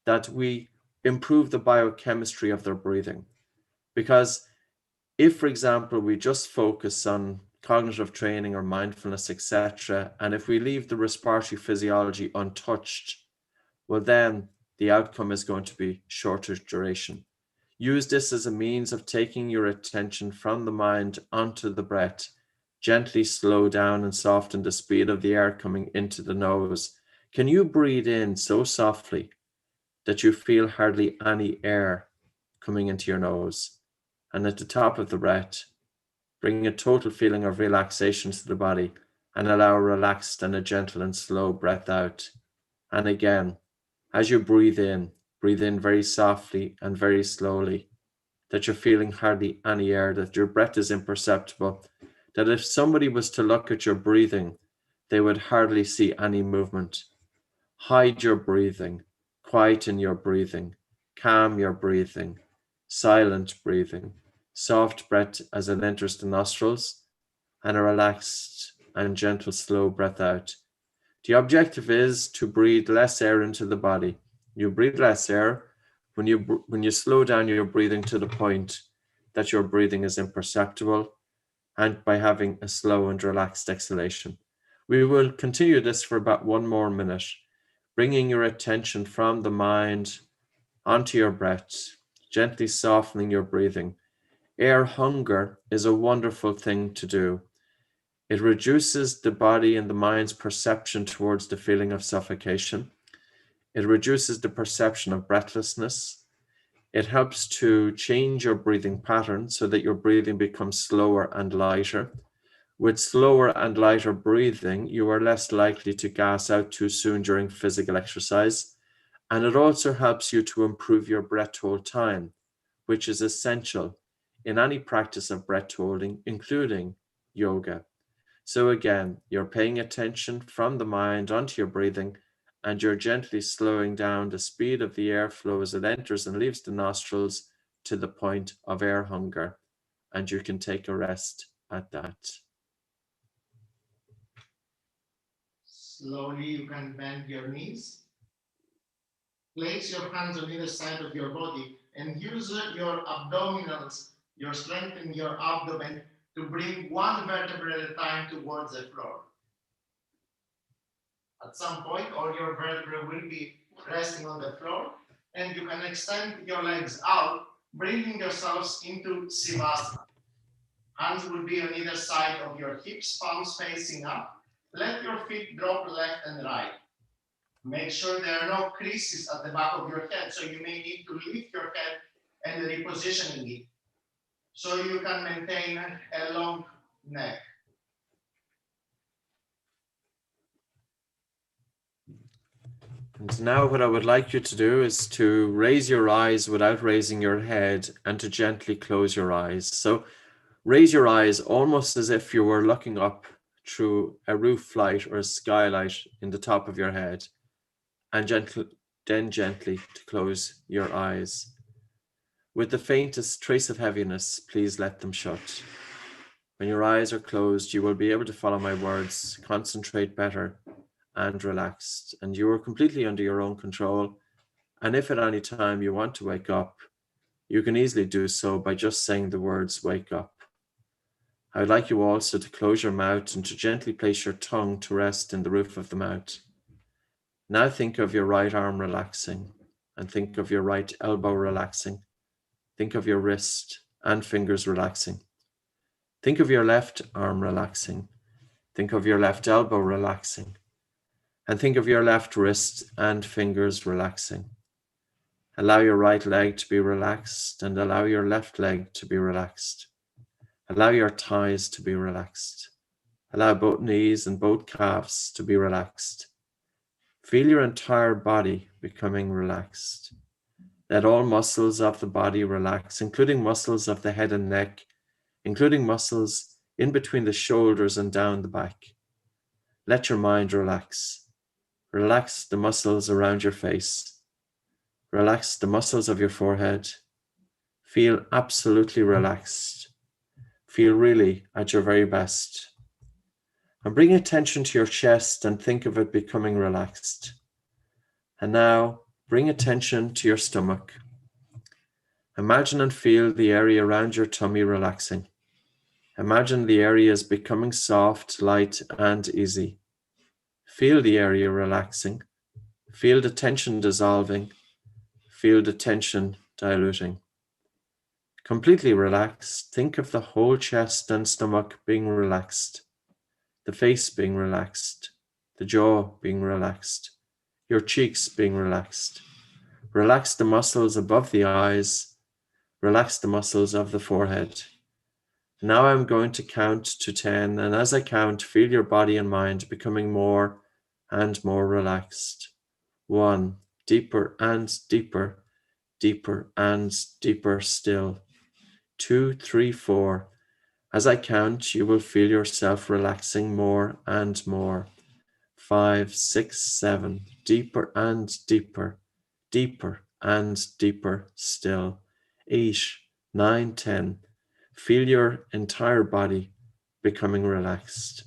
that we improve the biochemistry of their breathing. Because if, for example, we just focus on cognitive training or mindfulness, etc., and if we leave the respiratory physiology untouched, well, then the outcome is going to be shorter duration. Use this as a means of taking your attention from the mind onto the breath. Gently slow down and soften the speed of the air coming into the nose. Can you breathe in so softly that you feel hardly any air coming into your nose? And at the top of the breath, bring a total feeling of relaxation to the body and allow a relaxed and a gentle and slow breath out. And again, as you breathe in very softly and very slowly, that you're feeling hardly any air, that your breath is imperceptible, that if somebody was to look at your breathing, they would hardly see any movement. Hide your breathing, quieten your breathing, calm your breathing, silent breathing, soft breath as it enters the nostrils, and a relaxed and gentle, slow breath out. The objective is to breathe less air into the body. You breathe less air when you slow down your breathing to the point that your breathing is imperceptible, and by having a slow and relaxed exhalation. We will continue this for about 1 more minute, bringing your attention from the mind onto your breath, gently softening your breathing. Air hunger is a wonderful thing to do. It reduces the body and the mind's perception towards the feeling of suffocation. It reduces the perception of breathlessness. It helps to change your breathing pattern so that your breathing becomes slower and lighter. With slower and lighter breathing, you are less likely to gas out too soon during physical exercise. And it also helps you to improve your breath hold time, which is essential in any practice of breath holding, including yoga. So again, you're paying attention from the mind onto your breathing, and you're gently slowing down the speed of the airflow as it enters and leaves the nostrils to the point of air hunger. And you can take a rest at that. Slowly, you can bend your knees. Place your hands on either side of your body and use your abdominals, your strength in your abdomen to bring one vertebra at a time towards the floor. At some point, all your vertebrae will be resting on the floor, and you can extend your legs out, bringing yourselves into Sivasana. Hands will be on either side of your hips, palms facing up. Let your feet drop left and right. Make sure there are no creases at the back of your head, so you may need to lift your head and repositioning it, so you can maintain a long neck. And now what I would like you to do is to raise your eyes without raising your head and to gently close your eyes. So raise your eyes almost as if you were looking up through a roof light or a skylight in the top of your head, and then gently to close your eyes. With the faintest trace of heaviness, please let them shut. When your eyes are closed, you will be able to follow my words, concentrate better and relaxed, and you are completely under your own control. And if at any time you want to wake up, you can easily do so by just saying the words, wake up. I would like you also to close your mouth and to gently place your tongue to rest in the roof of the mouth. Now think of your right arm relaxing, and think of your right elbow relaxing. Think of your wrist and fingers relaxing. Think of your left arm relaxing. Think of your left elbow relaxing. And think of your left wrist and fingers relaxing. Allow your right leg to be relaxed and allow your left leg to be relaxed. Allow your thighs to be relaxed. Allow both knees and both calves to be relaxed. Feel your entire body becoming relaxed. Let all muscles of the body relax, including muscles of the head and neck, including muscles in between the shoulders and down the back. Let your mind relax. Relax the muscles around your face. Relax the muscles of your forehead. Feel absolutely relaxed. Feel really at your very best. And bring attention to your chest and think of it becoming relaxed. And now bring attention to your stomach. Imagine and feel the area around your tummy relaxing. Imagine the area is becoming soft, light, and easy. Feel the area relaxing. Feel the tension dissolving. Feel the tension diluting. Completely relaxed, think of the whole chest and stomach being relaxed, the face being relaxed, the jaw being relaxed, your cheeks being relaxed. Relax the muscles above the eyes. Relax the muscles of the forehead. Now I'm going to count to 10, and as I count, feel your body and mind becoming more and more relaxed. 1, deeper and deeper, deeper and deeper still. 2, 3, 4. As I count, you will feel yourself relaxing more and more. 5, 6, 7. Deeper and deeper, deeper and deeper still. 8, 9, 10. Feel your entire body becoming relaxed.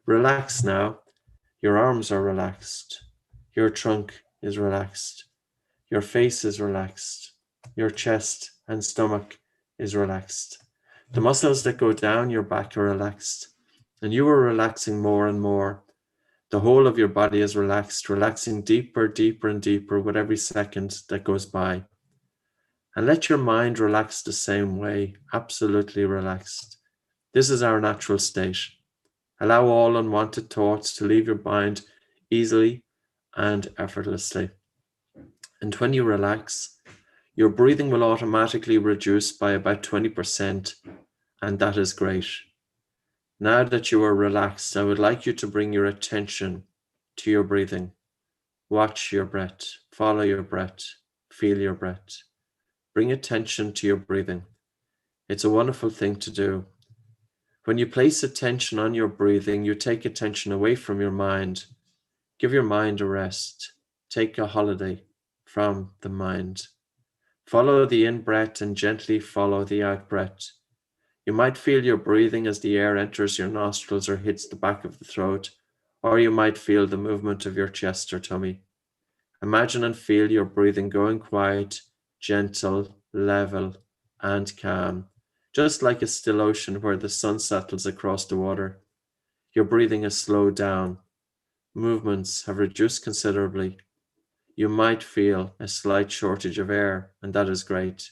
Relax now. Your arms are relaxed. Your trunk is relaxed. Your face is relaxed. Your chest and stomach is relaxed. The muscles that go down your back are relaxed, and you are relaxing more and more. The whole of your body is relaxed, relaxing deeper, deeper, and deeper with every second that goes by. And let your mind relax the same way, absolutely relaxed. This is our natural state. Allow all unwanted thoughts to leave your mind easily and effortlessly. And when you relax, your breathing will automatically reduce by about 20%, and that is great. Now that you are relaxed, I would like you to bring your attention to your breathing. Watch your breath, follow your breath, feel your breath. Bring attention to your breathing. It's a wonderful thing to do. When you place attention on your breathing, you take attention away from your mind. Give your mind a rest. Take a holiday from the mind. Follow the in-breath and gently follow the out-breath. You might feel your breathing as the air enters your nostrils or hits the back of the throat, or you might feel the movement of your chest or tummy. Imagine and feel your breathing going quiet, gentle, level, and calm, just like a still ocean where the sun settles across the water. Your breathing is slowed down. Movements have reduced considerably. You might feel a slight shortage of air, and that is great.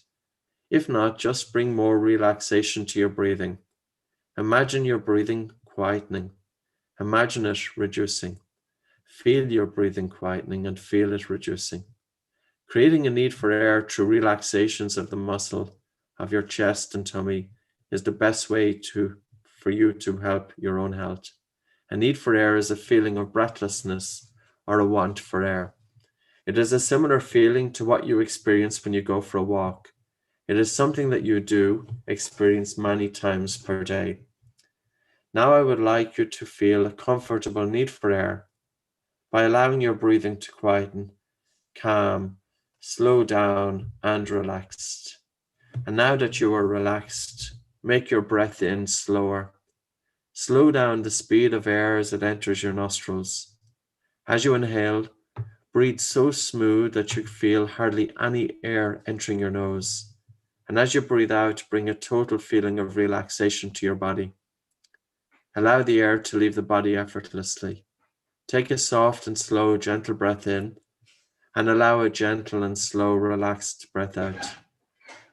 If not, just bring more relaxation to your breathing. Imagine your breathing quietening. Imagine it reducing. Feel your breathing quietening and feel it reducing. Creating a need for air through relaxations of the muscle of your chest and tummy is the best way for you to help your own health. A need for air is a feeling of breathlessness or a want for air. It is a similar feeling to what you experience when you go for a walk. It is something that you do experience many times per day. Now I would like you to feel a comfortable need for air by allowing your breathing to quieten, calm, slow down, and relaxed. And now that you are relaxed, make your breath in slower. Slow down the speed of air as it enters your nostrils. As you inhale, breathe so smooth that you feel hardly any air entering your nose. And as you breathe out, bring a total feeling of relaxation to your body. Allow the air to leave the body effortlessly. Take a soft and slow, gentle breath in, and allow a gentle and slow, relaxed breath out.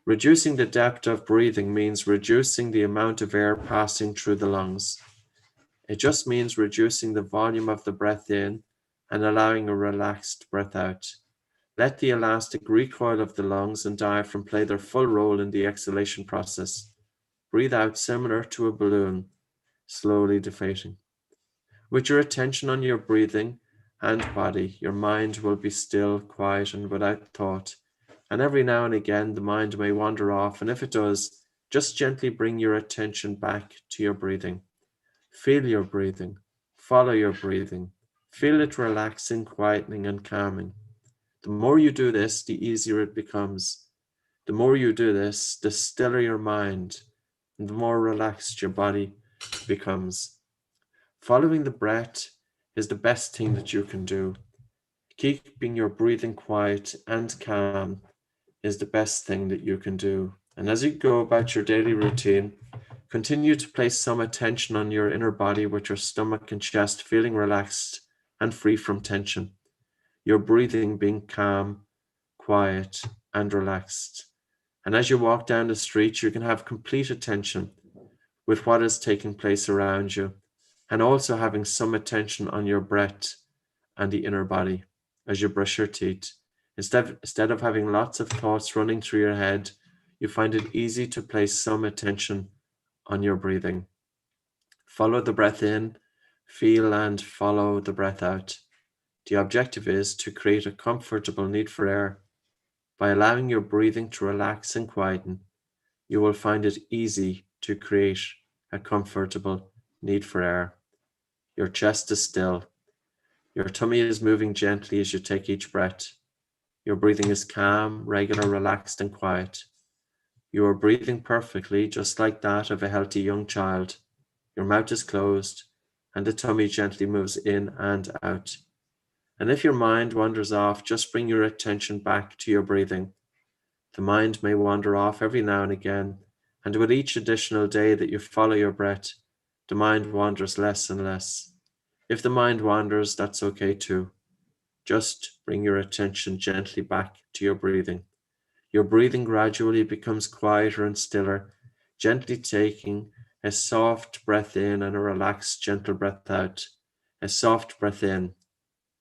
Reducing the depth of breathing means reducing the amount of air passing through the lungs. It just means reducing the volume of the breath in and allowing a relaxed breath out. Let the elastic recoil of the lungs and diaphragm play their full role in the exhalation process. Breathe out similar to a balloon, slowly deflating. With your attention on your breathing and body, your mind will be still, quiet, and without thought. And every now and again, the mind may wander off, and if it does, just gently bring your attention back to your breathing. Feel your breathing. Follow your breathing. Feel it relaxing, quietening, and calming. The more you do this, the easier it becomes. The more you do this, the stiller your mind, and the more relaxed your body becomes. Following the breath is the best thing that you can do. Keeping your breathing quiet and calm is the best thing that you can do. And as you go about your daily routine, continue to place some attention on your inner body with your stomach and chest feeling relaxed and free from tension. Your breathing being calm, quiet, and relaxed. And as you walk down the street, you can have complete attention with what is taking place around you, and also having some attention on your breath and the inner body as you brush your teeth. Instead of having lots of thoughts running through your head, you find it easy to place some attention on your breathing. Follow the breath in, feel and follow the breath out. The objective is to create a comfortable need for air. By allowing your breathing to relax and quieten, you will find it easy to create a comfortable need for air. Your chest is still. Your tummy is moving gently as you take each breath. Your breathing is calm, regular, relaxed, and quiet. You are breathing perfectly, just like that of a healthy young child. Your mouth is closed, and the tummy gently moves in and out. And if your mind wanders off, just bring your attention back to your breathing. The mind may wander off every now and again, and with each additional day that you follow your breath, the mind wanders less and less. If the mind wanders, that's okay too. Just bring your attention gently back to your breathing. Your breathing gradually becomes quieter and stiller, gently taking a soft breath in and a relaxed, gentle breath out. A soft breath in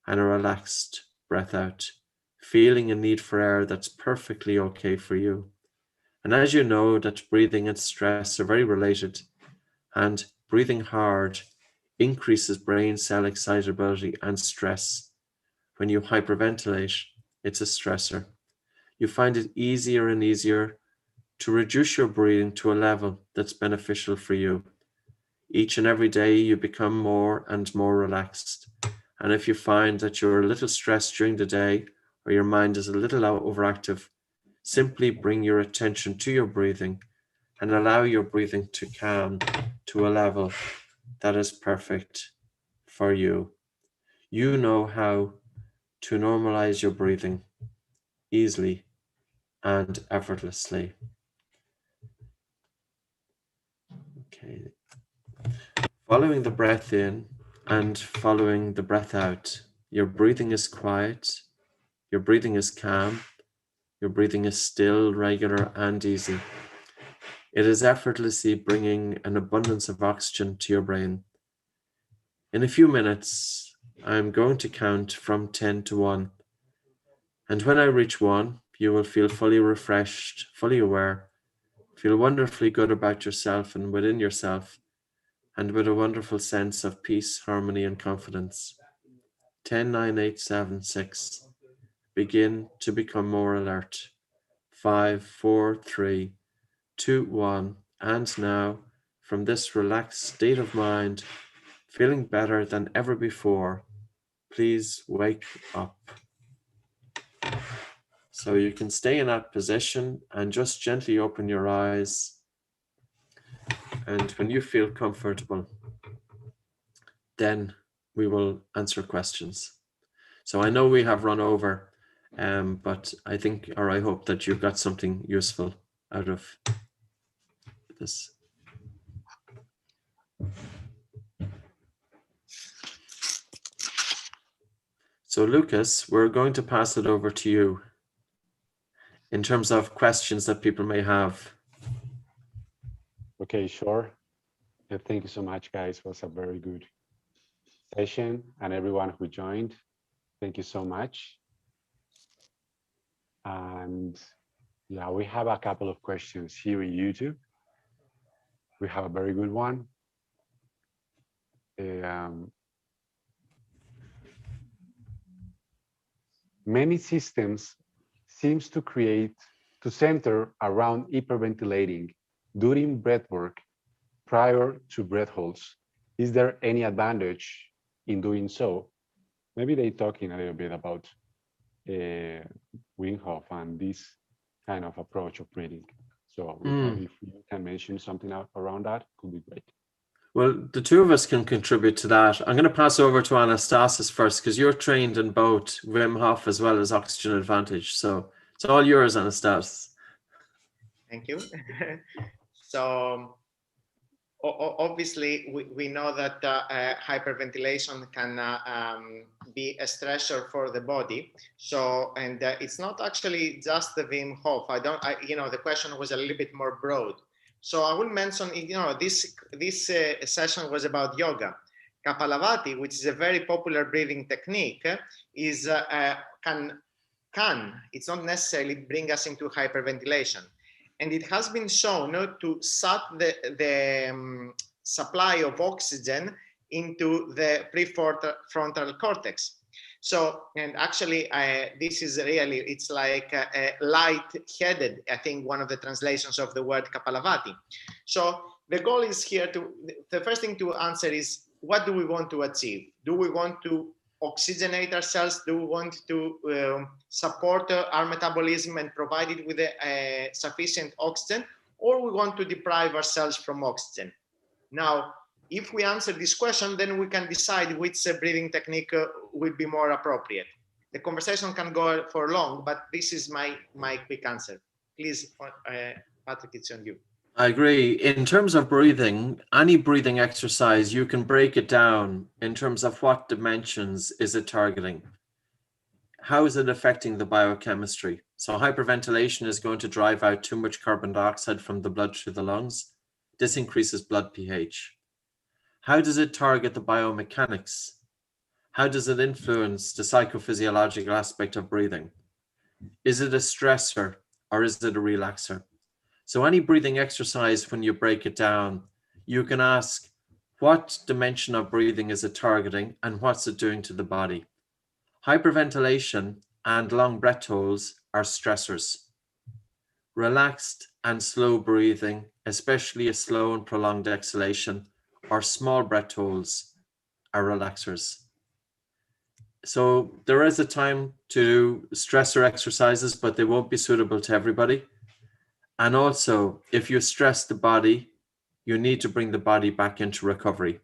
and a relaxed breath out. Feeling a need for air that's perfectly okay for you. And as you know that breathing and stress are very related, and breathing hard increases brain cell excitability and stress. When you hyperventilate, it's a stressor. You find it easier and easier to reduce your breathing to a level that's beneficial for you. Each and every day you become more and more relaxed. And if you find that you're a little stressed during the day, or your mind is a little overactive, simply bring your attention to your breathing and allow your breathing to calm to a level that is perfect for you. You know how to normalize your breathing easily and effortlessly. Okay. Following the breath in and following the breath out, your breathing is quiet, your breathing is calm, your breathing is still, regular, and easy. It is effortlessly bringing an abundance of oxygen to your brain. In a few minutes, I'm going to count from 10 to 1. And when I reach 1, you will feel fully refreshed, fully aware, feel wonderfully good about yourself and within yourself, and with a wonderful sense of peace, harmony, and confidence. 10, 9, 8, 7, 6. begin to become more alert. 5, 4, 3, 2, 1. And now, from this relaxed state of mind, feeling better than ever before, please wake up. So you can stay in that position and just gently open your eyes. And when you feel comfortable, then we will answer questions. So I know we have run over, but I think, or I hope that you got something useful out of this. So Lucas, we're going to pass it over to you in terms of questions that people may have. Okay, sure. Thank you so much, guys. It was a very good session, and everyone who joined, thank you so much. And yeah, we have a couple of questions here in YouTube. We have a very good one. Many systems seems to center around hyperventilating during breath work prior to breath holds. Is there any advantage in doing so? Maybe they're talking a little bit about Wim Hof and this kind of approach of breathing. So if you can mention something around that, could be great. Well, the two of us can contribute to that. I'm going to pass over to Anastasis first, because you're trained in both Wim Hof as well as Oxygen Advantage. So it's all yours, Anastasis. Thank you. So obviously, we know that hyperventilation can be a stressor for the body. So, and it's not actually just the Wim Hof. The question was a little bit more broad. So I will mention, this session was about yoga. Kapalabhati, which is a very popular breathing technique, is can it's not necessarily bring us into hyperventilation. And it has been shown to shut the supply of oxygen into the prefrontal cortex. So, and actually, this is really, it's like light-headed, I think, one of the translations of the word Kapalabhati. So the goal is here the first thing to answer is, what do we want to achieve? Do we want to oxygenate ourselves? Do we want to support our metabolism and provide it with sufficient oxygen? Or we want to deprive ourselves from oxygen? Now, if we answer this question, then we can decide which breathing technique will be more appropriate. The conversation can go for long, but this is my quick answer. Please, Patrick, it's on you. I agree. In terms of breathing, any breathing exercise, you can break it down in terms of what dimensions is it targeting. How is it affecting the biochemistry? So hyperventilation is going to drive out too much carbon dioxide from the blood through the lungs. This increases blood pH. How does it target the biomechanics? How does it influence the psychophysiological aspect of breathing? Is it a stressor or is it a relaxer? So any breathing exercise, when you break it down, you can ask, what dimension of breathing is it targeting and what's it doing to the body? Hyperventilation and long breath holds are stressors. Relaxed and slow breathing, especially a slow and prolonged exhalation, or small breath holds, are relaxers. So there is a time to do stressor exercises, but they won't be suitable to everybody. And also, if you stress the body, you need to bring the body back into recovery.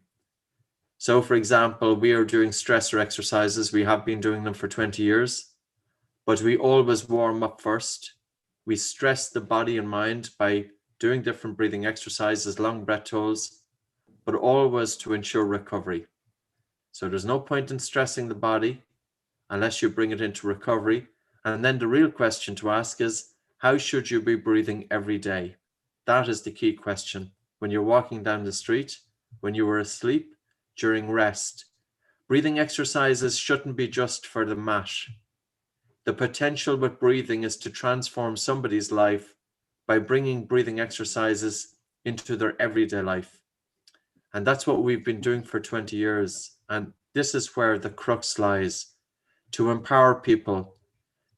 So for example, we are doing stressor exercises. We have been doing them for 20 years, but we always warm up first. We stress the body and mind by doing different breathing exercises, long breath holds, but always to ensure recovery. So there's no point in stressing the body unless you bring it into recovery. And then the real question to ask is, how should you be breathing every day? That is the key question. When you're walking down the street, when you were asleep, during rest. Breathing exercises shouldn't be just for the mat. The potential with breathing is to transform somebody's life by bringing breathing exercises into their everyday life. And that's what we've been doing for 20 years. And this is where the crux lies, to empower people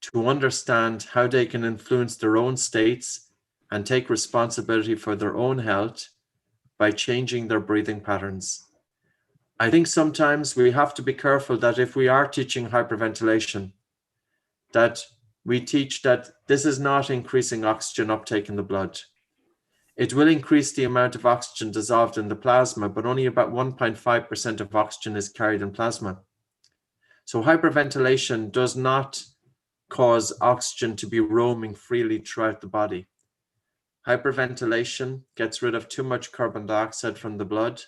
to understand how they can influence their own states and take responsibility for their own health by changing their breathing patterns. I think sometimes we have to be careful that if we are teaching hyperventilation, that we teach that this is not increasing oxygen uptake in the blood. It will increase the amount of oxygen dissolved in the plasma, but only about 1.5% of oxygen is carried in plasma. So hyperventilation does not cause oxygen to be roaming freely throughout the body. Hyperventilation gets rid of too much carbon dioxide from the blood.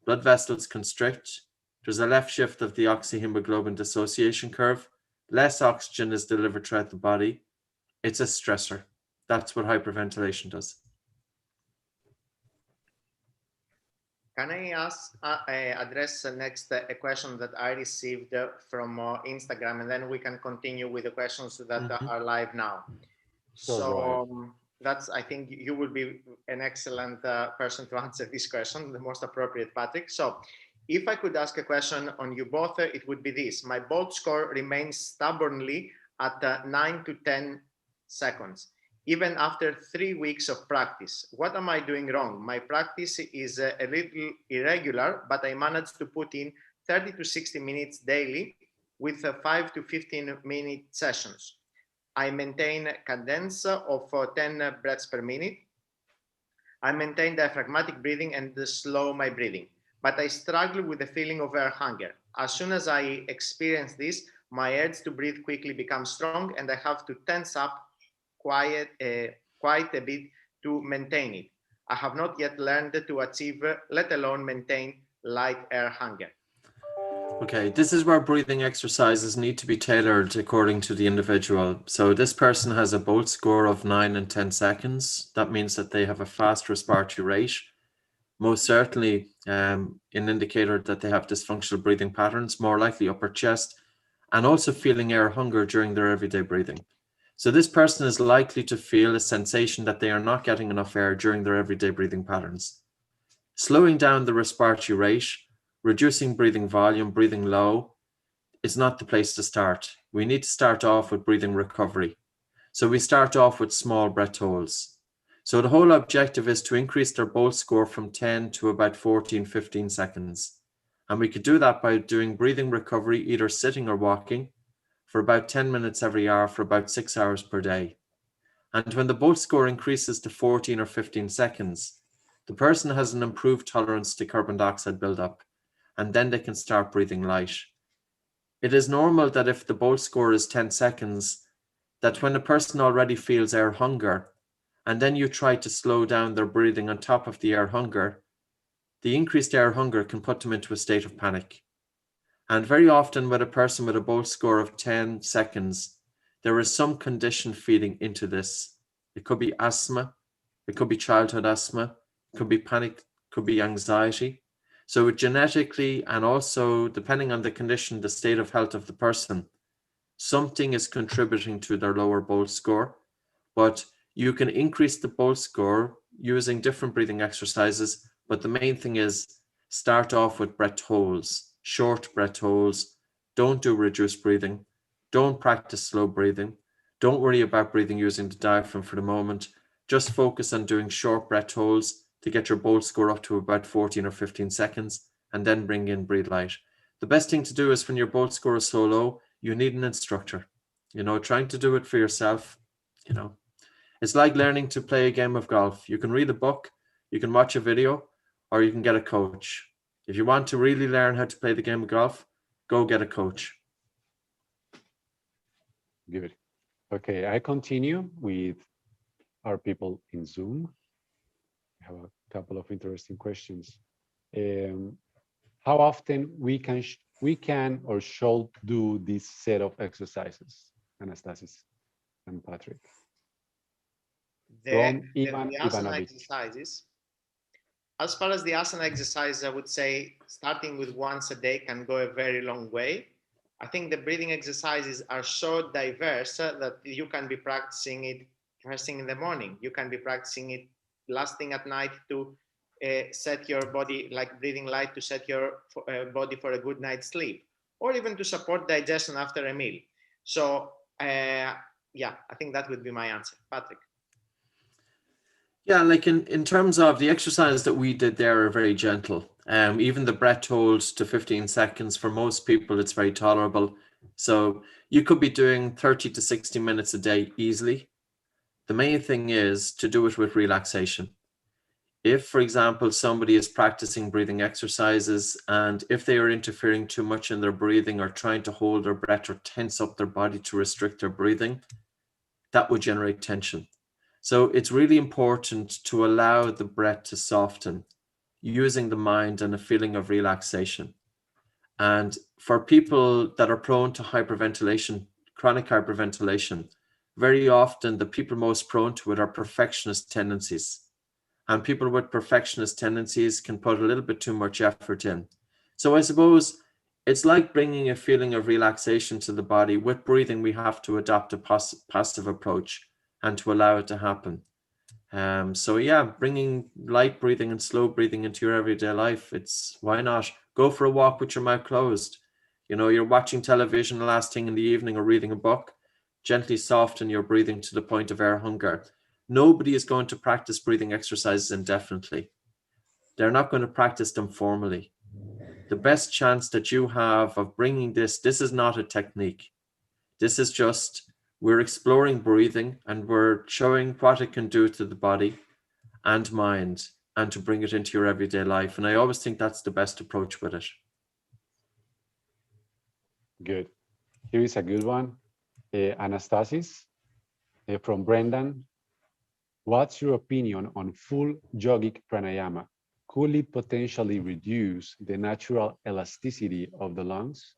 Blood vessels constrict. There's a left shift of the oxyhemoglobin dissociation curve. Less oxygen is delivered throughout the body. It's a stressor. That's what hyperventilation does. Can I address next a question that I received from Instagram, and then we can continue with the questions that are live now. So that's, I think you will be an excellent person to answer this question, the most appropriate, Patrick. So if I could ask a question on you both, it would be this. My bolt score remains stubbornly at 9 to 10 seconds. Even after 3 weeks of practice. What am I doing wrong? My practice is a little irregular, but I managed to put in 30 to 60 minutes daily with 5 to 15 minute sessions. I maintain a cadence of 10 breaths per minute. I maintain diaphragmatic breathing and slow my breathing, but I struggle with the feeling of air hunger. As soon as I experience this, my urge to breathe quickly becomes strong and I have to tense up quite a bit to maintain it. I have not yet learned to achieve, let alone maintain, light air hunger. Okay, this is where breathing exercises need to be tailored according to the individual. So this person has a bolt score of 9 and 10 seconds. That means that they have a fast respiratory rate. Most certainly an indicator that they have dysfunctional breathing patterns, more likely upper chest, and also feeling air hunger during their everyday breathing. So this person is likely to feel a sensation that they are not getting enough air during their everyday breathing patterns. Slowing down the respiratory rate, reducing breathing volume, breathing low, is not the place to start. We need to start off with breathing recovery. So we start off with small breath holds. So the whole objective is to increase their bolt score from 10 to about 14, 15 seconds. And we could do that by doing breathing recovery, either sitting or walking, for about 10 minutes every hour for about 6 hours per day. And when the bolt score increases to 14 or 15 seconds, the person has an improved tolerance to carbon dioxide buildup, and then they can start breathing light. It is normal that if the bolt score is 10 seconds, that when a person already feels air hunger, and then you try to slow down their breathing on top of the air hunger, the increased air hunger can put them into a state of panic. And very often with a person with a bolt score of 10 seconds, there is some condition feeding into this. It could be asthma, it could be childhood asthma, it could be panic, it could be anxiety. So genetically, and also depending on the condition, the state of health of the person, something is contributing to their lower bolt score. But you can increase the bolt score using different breathing exercises. But the main thing is start off with breath holds, short breath holds. Don't do reduced breathing. Don't practice slow breathing. Don't worry about breathing using the diaphragm for the moment. Just focus on doing short breath holds to get your bolt score up to about 14 or 15 seconds, and then bring in breathe light. The best thing to do is when your bolt score is so low, you need an instructor. Trying to do it for yourself, it's like learning to play a game of golf. You can read a book, you can watch a video, or you can get a coach. If you want to really learn how to play the game of golf, go get a coach. Good. Okay, I continue with our people in Zoom. We have a couple of interesting questions. How often we can or should do this set of exercises, Anastasis and Patrick? The Ivan asana Ivanovic. exercises, as far as the asana exercise, I would say starting with once a day can go a very long way. I think the breathing exercises are so diverse that you can be practicing it first thing in the morning. You can be practicing it last thing at night to set your body, like breathing light, to set your body for a good night's sleep, or even to support digestion after a meal. So yeah, I think that would be my answer. Patrick. Yeah, like in terms of the exercise that we did there are very gentle. Even the breath holds to 15 seconds, for most people, it's very tolerable. So you could be doing 30 to 60 minutes a day easily. The main thing is to do it with relaxation. If, for example, somebody is practicing breathing exercises and if they are interfering too much in their breathing or trying to hold their breath or tense up their body to restrict their breathing, that would generate tension. So it's really important to allow the breath to soften using the mind and a feeling of relaxation. And for people that are prone to hyperventilation, chronic hyperventilation, very often the people most prone to it are perfectionist tendencies. And people with perfectionist tendencies can put a little bit too much effort in. So I suppose it's like bringing a feeling of relaxation to the body. With breathing, we have to adopt a passive approach and to allow it to happen. So yeah, bringing light breathing and slow breathing into your everyday life, it's why not go for a walk with your mouth closed. You know, you're watching television the last thing in the evening or reading a book, gently soften your breathing to the point of air hunger. Nobody is going to practice breathing exercises indefinitely. They're not going to practice them formally. The best chance that you have of bringing this is not a technique. This is just, we're exploring breathing and we're showing what it can do to the body and mind and to bring it into your everyday life. And I always think that's the best approach with it. Good. Here is a good one. Anastasis from Brendan. What's your opinion on full yogic pranayama? Could it potentially reduce the natural elasticity of the lungs?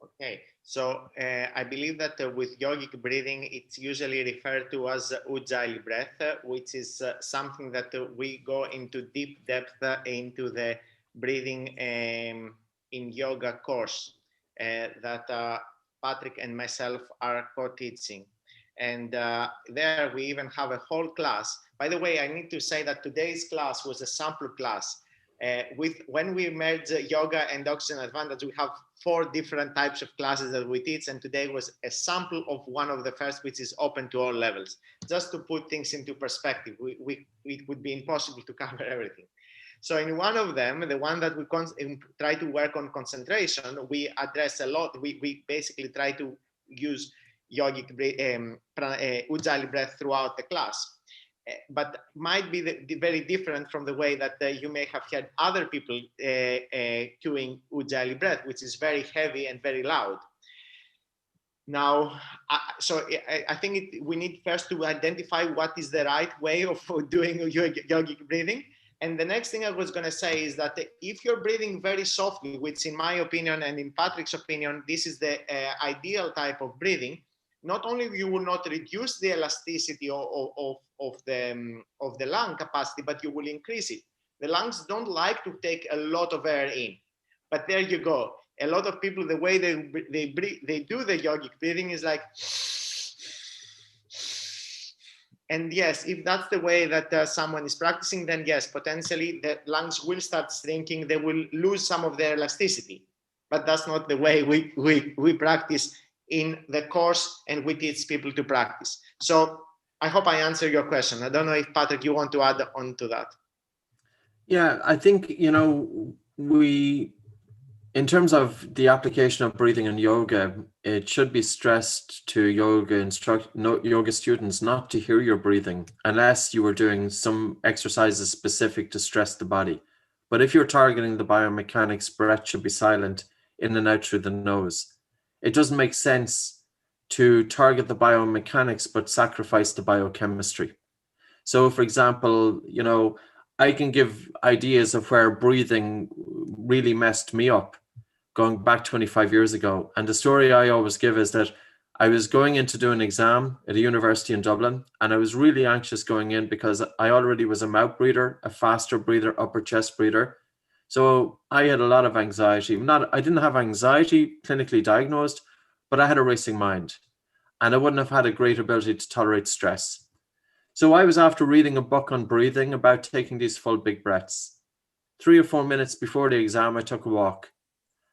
Okay, so I believe that with yogic breathing, it's usually referred to as Ujjayi breath, which is something that we go into deep depth into the breathing in yoga course that Patrick and myself are co-teaching. And there we even have a whole class. By the way, I need to say that today's class was a sample class. When we merge yoga and oxygen advantage, we have 4 different types of classes that we teach, and today was a sample of one of the first, which is open to all levels. Just to put things into perspective, it would be impossible to cover everything. So in one of them, the one that we try to work on concentration, we address a lot. We basically try to use yogic Ujjayi breath throughout the class. But might be very different from the way that you may have heard other people doing Ujjayi breath, which is very heavy and very loud. Now, I think we need first to identify what is the right way of doing yogic breathing. And the next thing I was going to say is that if you're breathing very softly, which in my opinion and in Patrick's opinion, this is the ideal type of breathing, not only you will not reduce the elasticity of the lung capacity, but you will increase it. The lungs don't like to take a lot of air in, but there you go. A lot of people, the way they do the yogic breathing is like, and yes, if that's the way that someone is practicing, then yes, potentially the lungs will start shrinking. They will lose some of their elasticity, but that's not the way we practice in the course, and we teach people to practice. So I hope I answered your question. I don't know if Patrick, you want to add on to that. Yeah, I think, you know, in terms of the application of breathing in yoga, it should be stressed to yoga students not to hear your breathing unless you are doing some exercises specific to stress the body. But if you're targeting the biomechanics, breath should be silent in and out through the nose. It doesn't make sense to target the biomechanics but sacrifice the biochemistry. So for example, you know, I can give ideas of where breathing really messed me up going back 25 years ago. And the story I always give is that I was going in to do an exam at a university in Dublin, and I was really anxious going in because I already was a mouth breather, a faster breather, upper chest breather. So I had a lot of anxiety. I didn't have anxiety clinically diagnosed, but I had a racing mind, and I wouldn't have had a great ability to tolerate stress. So I was after reading a book on breathing about taking these full big breaths. 3 or 4 minutes before the exam, I took a walk.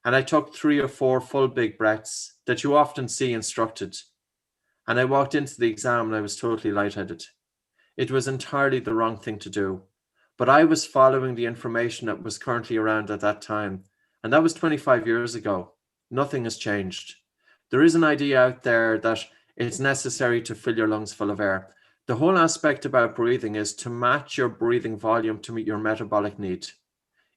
And I took 3 or 4 full big breaths that you often see instructed. And I walked into the exam and I was totally lightheaded. It was entirely the wrong thing to do. But I was following the information that was currently around at that time. And that was 25 years ago. Nothing has changed. There is an idea out there that it's necessary to fill your lungs full of air. The whole aspect about breathing is to match your breathing volume to meet your metabolic need.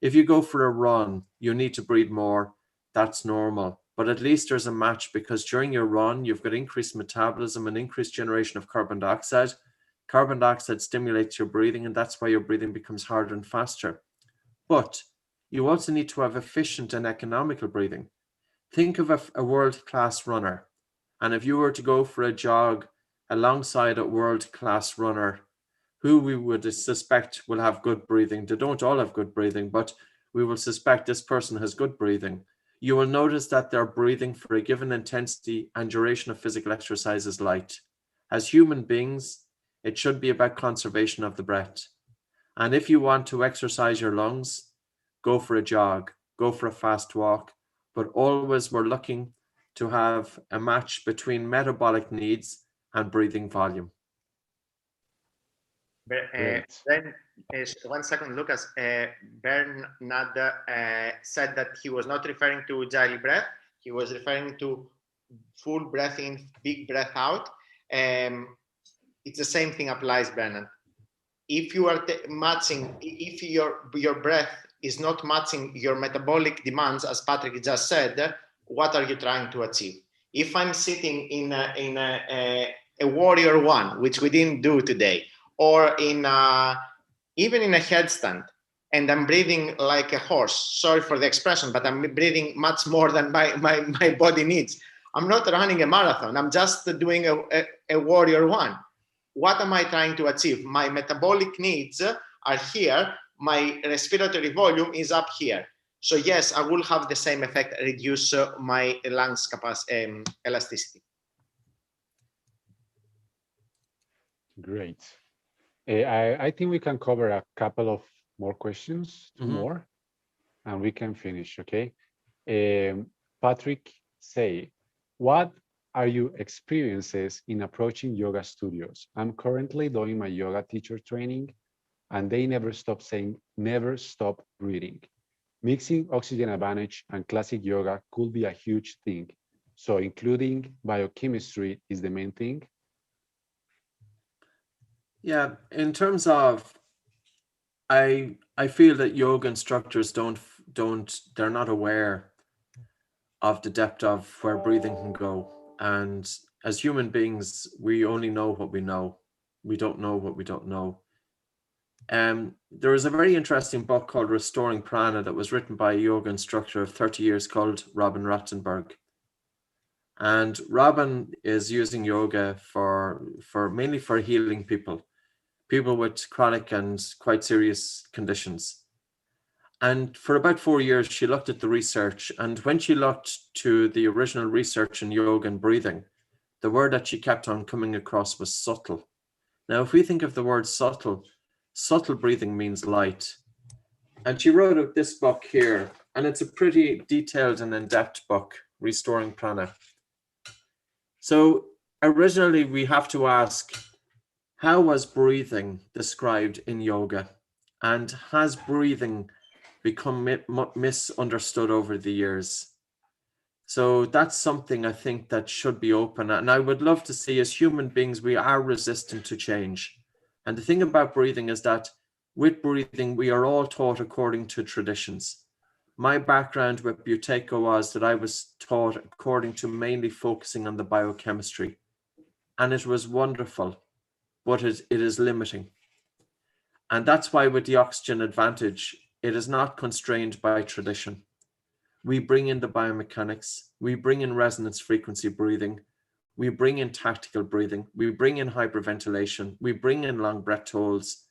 If you go for a run, you need to breathe more. That's normal. But at least there's a match, because during your run, you've got increased metabolism and increased generation of carbon dioxide. Carbon dioxide stimulates your breathing, and that's why your breathing becomes harder and faster. But you also need to have efficient and economical breathing. Think of a world-class runner. And if you were to go for a jog alongside a world-class runner, who we would suspect will have good breathing. They don't all have good breathing, but we will suspect this person has good breathing. You will notice that their breathing for a given intensity and duration of physical exercise is light. As human beings, it should be about conservation of the breath. And if you want to exercise your lungs, go for a jog, go for a fast walk, but always we're looking to have a match between metabolic needs and breathing volume. Then, 1 second, Lucas. Bernard said that he was not referring to daily breath. He was referring to full breath in, big breath out. It's the same thing applies, Bernard. If you are matching, if your breath is not matching your metabolic demands, as Patrick just said, what are you trying to achieve? If I'm sitting in a warrior one, which we didn't do today, or in even in a headstand, and I'm breathing like a horse, sorry for the expression, but I'm breathing much more than my body needs. I'm not running a marathon, I'm just doing a warrior one. What am I trying to achieve? My metabolic needs are here, my respiratory volume is up here. So yes, I will have the same effect, reduce my lungs capacity, elasticity. Great. I think we can cover a couple of more questions, two more, and we can finish, okay? Patrick, say, what are your experiences in approaching yoga studios? I'm currently doing my yoga teacher training, and they never stop saying, never stop breathing. Mixing oxygen advantage and classic yoga could be a huge thing. So including biochemistry is the main thing. Yeah, in terms of, I feel that yoga instructors they're not aware of the depth of where breathing can go. And as human beings, we only know what we know. We don't know what we don't know. There is a very interesting book called Restoring Prana that was written by a yoga instructor of 30 years called Robin Rottenberg. And Robin is using yoga mainly for healing people with chronic and quite serious conditions. And for about 4 years, she looked at the research. And when she looked to the original research in yoga and breathing, the word that she kept on coming across was subtle. Now, if we think of the word subtle breathing means light. And she wrote this book here, and it's a pretty detailed and in-depth book, Restoring Prana. So originally we have to ask, how was breathing described in yoga? And has breathing become misunderstood over the years? So that's something I think that should be open. And I would love to see, as human beings, we are resistant to change. And the thing about breathing is that with breathing, we are all taught according to traditions. My background with Buteyko was that I was taught according to mainly focusing on the biochemistry. And it was wonderful, but it is limiting. And that's why with the oxygen advantage, it is not constrained by tradition. We bring in the biomechanics, we bring in resonance frequency breathing, we bring in tactical breathing, we bring in hyperventilation, we bring in long breath holds,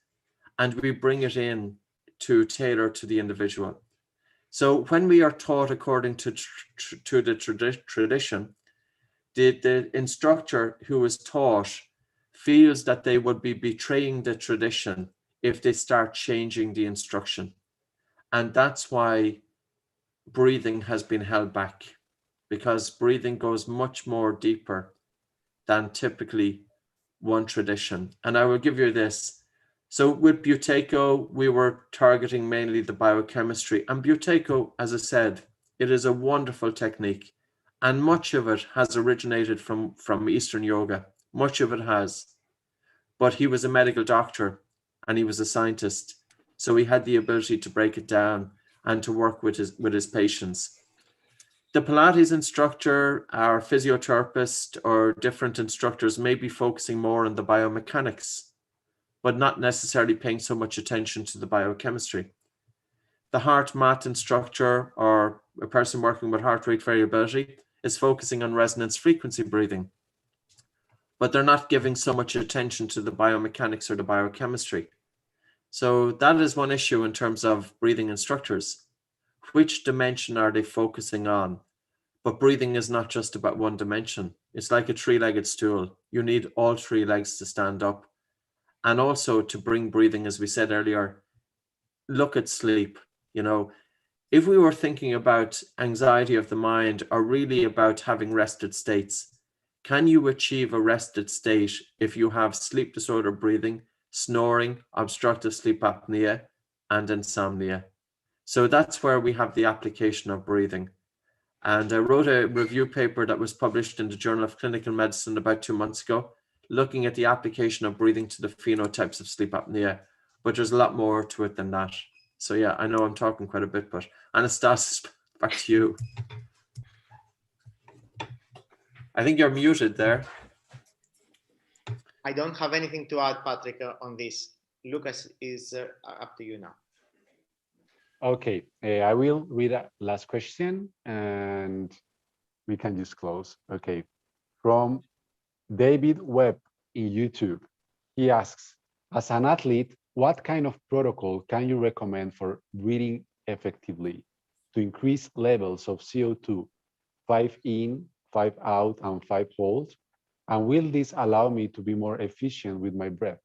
and we bring it in to tailor to the individual. So when we are taught according to the tradition, the instructor who is taught feels that they would be betraying the tradition if they start changing the instruction. And that's why breathing has been held back, because breathing goes much more deeper than typically one tradition. And I will give you this. So with Buteyko, we were targeting mainly the biochemistry. And Buteyko, as I said, it is a wonderful technique. And much of it has originated from Eastern yoga. Much of it has. But he was a medical doctor and he was a scientist. So he had the ability to break it down and to work with his patients. The Pilates instructor, our physiotherapist, or different instructors may be focusing more on the biomechanics, but not necessarily paying so much attention to the biochemistry. The heart mat instructor, or a person working with heart rate variability, is focusing on resonance frequency breathing, but they're not giving so much attention to the biomechanics or the biochemistry. So that is one issue in terms of breathing instructors. Which dimension are they focusing on? But breathing is not just about one dimension. It's like a three-legged stool. You need all three legs to stand up. And also to bring breathing, as we said earlier, look at sleep. You know, if we were thinking about anxiety of the mind, or really about having rested states, can you achieve a rested state if you have sleep disorder breathing, snoring, obstructive sleep apnea, and insomnia? So that's where we have the application of breathing. And I wrote a review paper that was published in the Journal of Clinical Medicine about 2 months ago, looking at the application of breathing to the phenotypes of sleep apnea. But there's a lot more to it than that. So yeah, I know I'm talking quite a bit, but Anastasis, back to you. I think you're muted there. I don't have anything to add, Patrick, on this. Lucas, is up to you now. Okay, I will read a last question and we can just close. Okay, from David Webb in YouTube. He asks, as an athlete, what kind of protocol can you recommend for breathing effectively to increase levels of CO2, 5 in, 5 out, and 5 hold? And will this allow me to be more efficient with my breath?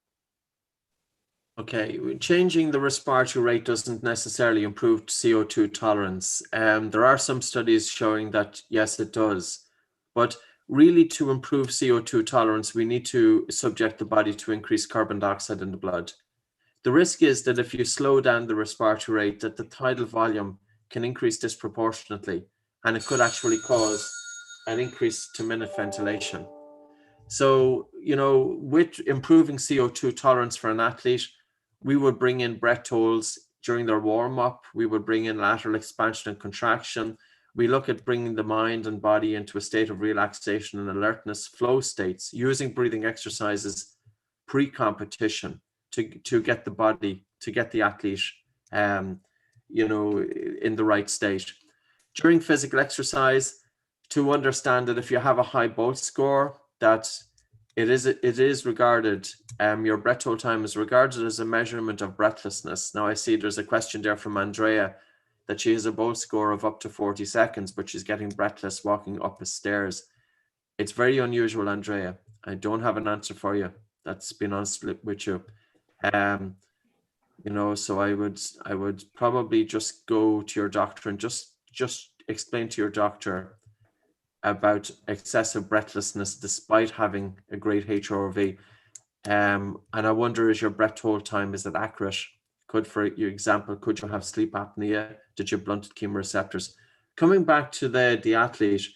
Okay, changing the respiratory rate doesn't necessarily improve CO2 tolerance. There are some studies showing that, yes, it does. But really, to improve CO2 tolerance, we need to subject the body to increased carbon dioxide in the blood. The risk is that if you slow down the respiratory rate, that the tidal volume can increase disproportionately, and it could actually cause an increase to minute ventilation. So, you know, with improving CO2 tolerance for an athlete, we would bring in breath holds during their warm-up. We would bring in lateral expansion and contraction. We look at bringing the mind and body into a state of relaxation and alertness, flow states, using breathing exercises pre-competition to get the body, to get the athlete, you know, in the right state. During physical exercise, to understand that if you have a high Bolt score, that it is regarded, your breath hold time is regarded as a measurement of breathlessness. Now I see there's a question there from Andrea that she has a Bolt score of up to 40 seconds, but she's getting breathless walking up the stairs. It's very unusual, Andrea. I don't have an answer for you. That's been honest with you. You know, so I would probably just go to your doctor and just explain to your doctor about excessive breathlessness despite having a great HRV. And I wonder, is your breath hold time, is it accurate? Could, for your example, could you have sleep apnea? Did you have blunted chemoreceptors? Coming back to the athlete,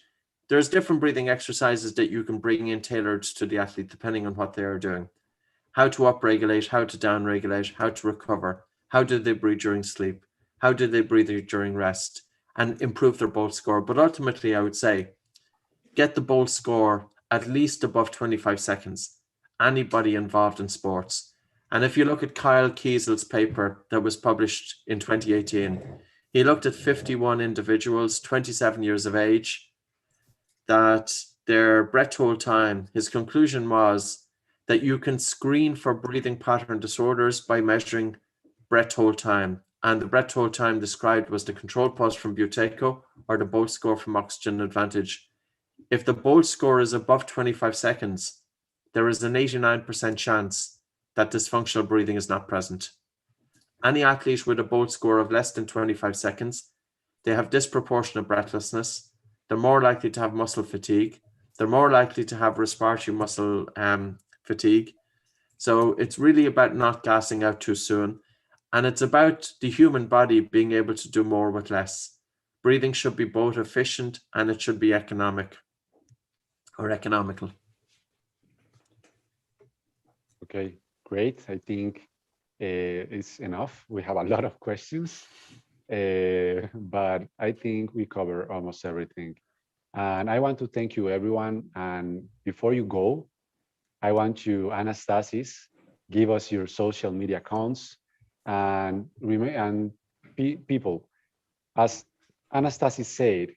there's different breathing exercises that you can bring in tailored to the athlete depending on what they are doing. How to upregulate, how to downregulate, how to recover, how did they breathe during sleep, how did they breathe during rest, and improve their Bolt score. But ultimately, I would say, get the Bolt score at least above 25 seconds, anybody involved in sports. And if you look at Kyle Kiesel's paper that was published in 2018, he looked at 51 individuals, 27 years of age, that their breath hold time, his conclusion was that you can screen for breathing pattern disorders by measuring breath hold time. And the breath hold time described was the control pause from Buteyko or the Bolt score from Oxygen Advantage. If the Bolt score is above 25 seconds, there is an 89% chance that dysfunctional breathing is not present. Any athlete with a Bolt score of less than 25 seconds they have disproportionate breathlessness. They're more likely to have muscle fatigue. They're more likely to have respiratory muscle fatigue. So it's really about not gassing out too soon. And it's about the human body being able to do more with less. Breathing should be both efficient and it should be economic or economical. Okay, great. I think it's enough. We have a lot of questions, but I think we cover almost everything. And I want to thank you, everyone. And before you go, I want you, Anastasis, give us your social media accounts and people. As Anastasis said,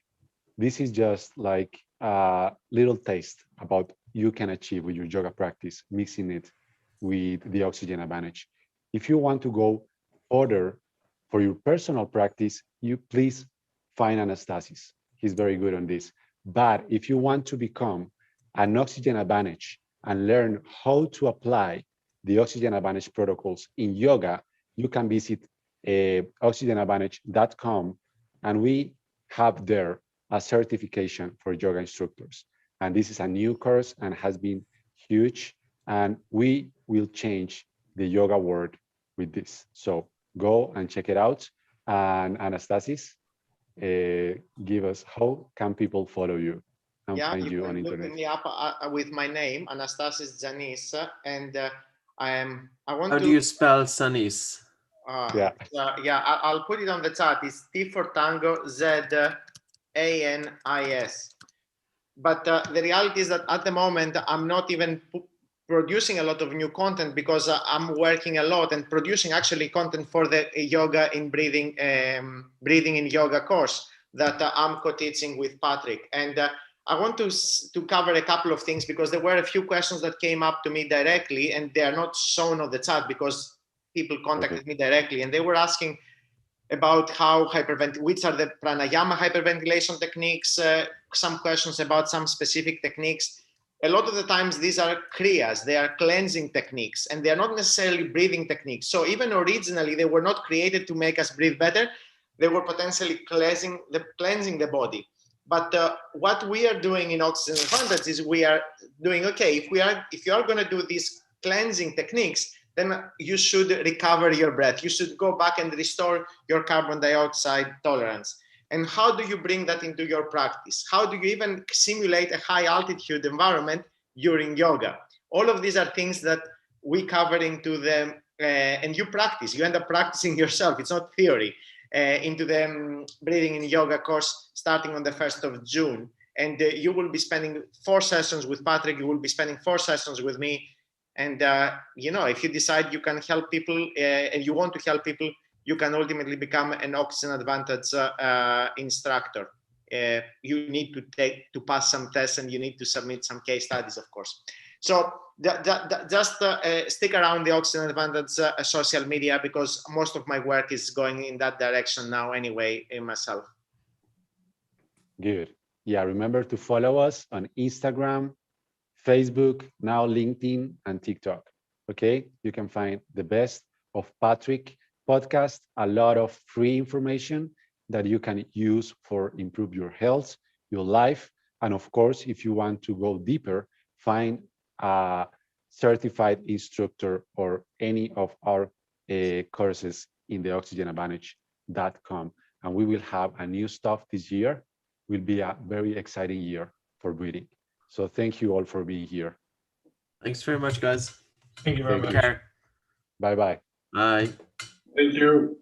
this is just like a little taste about you can achieve with your yoga practice, mixing it with the oxygen advantage. If you want to go further for your personal practice, you please find Anastasis. He's very good on this. But if you want to become an oxygen advantage and learn how to apply the oxygen advantage protocols in yoga, you can visit oxygenadvantage.com, and we have there a certification for yoga instructors. And this is a new course and has been huge, and we will change the yoga world with this. So go and check it out. And Anastasis, give us, how can people follow you and find you on internet? Look me up with my name, Anastasis Tzanis, and I want How to. do you spell Tzanis? I'll put it on the chat. It's T for Tango, Z-A-N-I-S. But the reality is that at the moment, I'm not even producing a lot of new content because I'm working a lot and producing actually content for the yoga in breathing in yoga course that I'm co-teaching with Patrick. And I want to cover a couple of things because there were a few questions that came up to me directly, and they are not shown on the chat because people contacted me directly, and they were asking about how which are the pranayama hyperventilation techniques, some questions about some specific techniques. A lot of the times these are kriyas, they are cleansing techniques, and they are not necessarily breathing techniques. So even originally, they were not created to make us breathe better. They were potentially cleansing the body. But what we are doing in Oxygen Advantage is we are doing, okay, if you are going to do these cleansing techniques, then you should recover your breath. You should go back and restore your carbon dioxide tolerance. And how do you bring that into your practice? How do you even simulate a high altitude environment during yoga? All of these are things that we cover into them, and you practice. You end up practicing yourself. It's not theory. Into the breathing in yoga course starting on the 1st of June. And you will be spending 4 sessions with Patrick. You will be spending 4 sessions with me. And, if you decide you can help people and you want to help people, you can ultimately become an Oxygen Advantage instructor. You need to pass some tests, and you need to submit some case studies, of course. So just stick around the Oxygen Advantage social media, because most of my work is going in that direction now anyway, in myself. Good. Yeah, remember to follow us on Instagram, Facebook, now LinkedIn, and TikTok. Okay, you can find the best of Patrick podcast, a lot of free information that you can use for improve your health, your life, and of course, if you want to go deeper, find a certified instructor or any of our courses in the oxygenadvantage.com. And we will have a new stuff this year. Will be a very exciting year for breathing. So thank you all for being here. Thanks very much, guys. Thank you very much. Take care. Bye-bye. Bye. Thank you.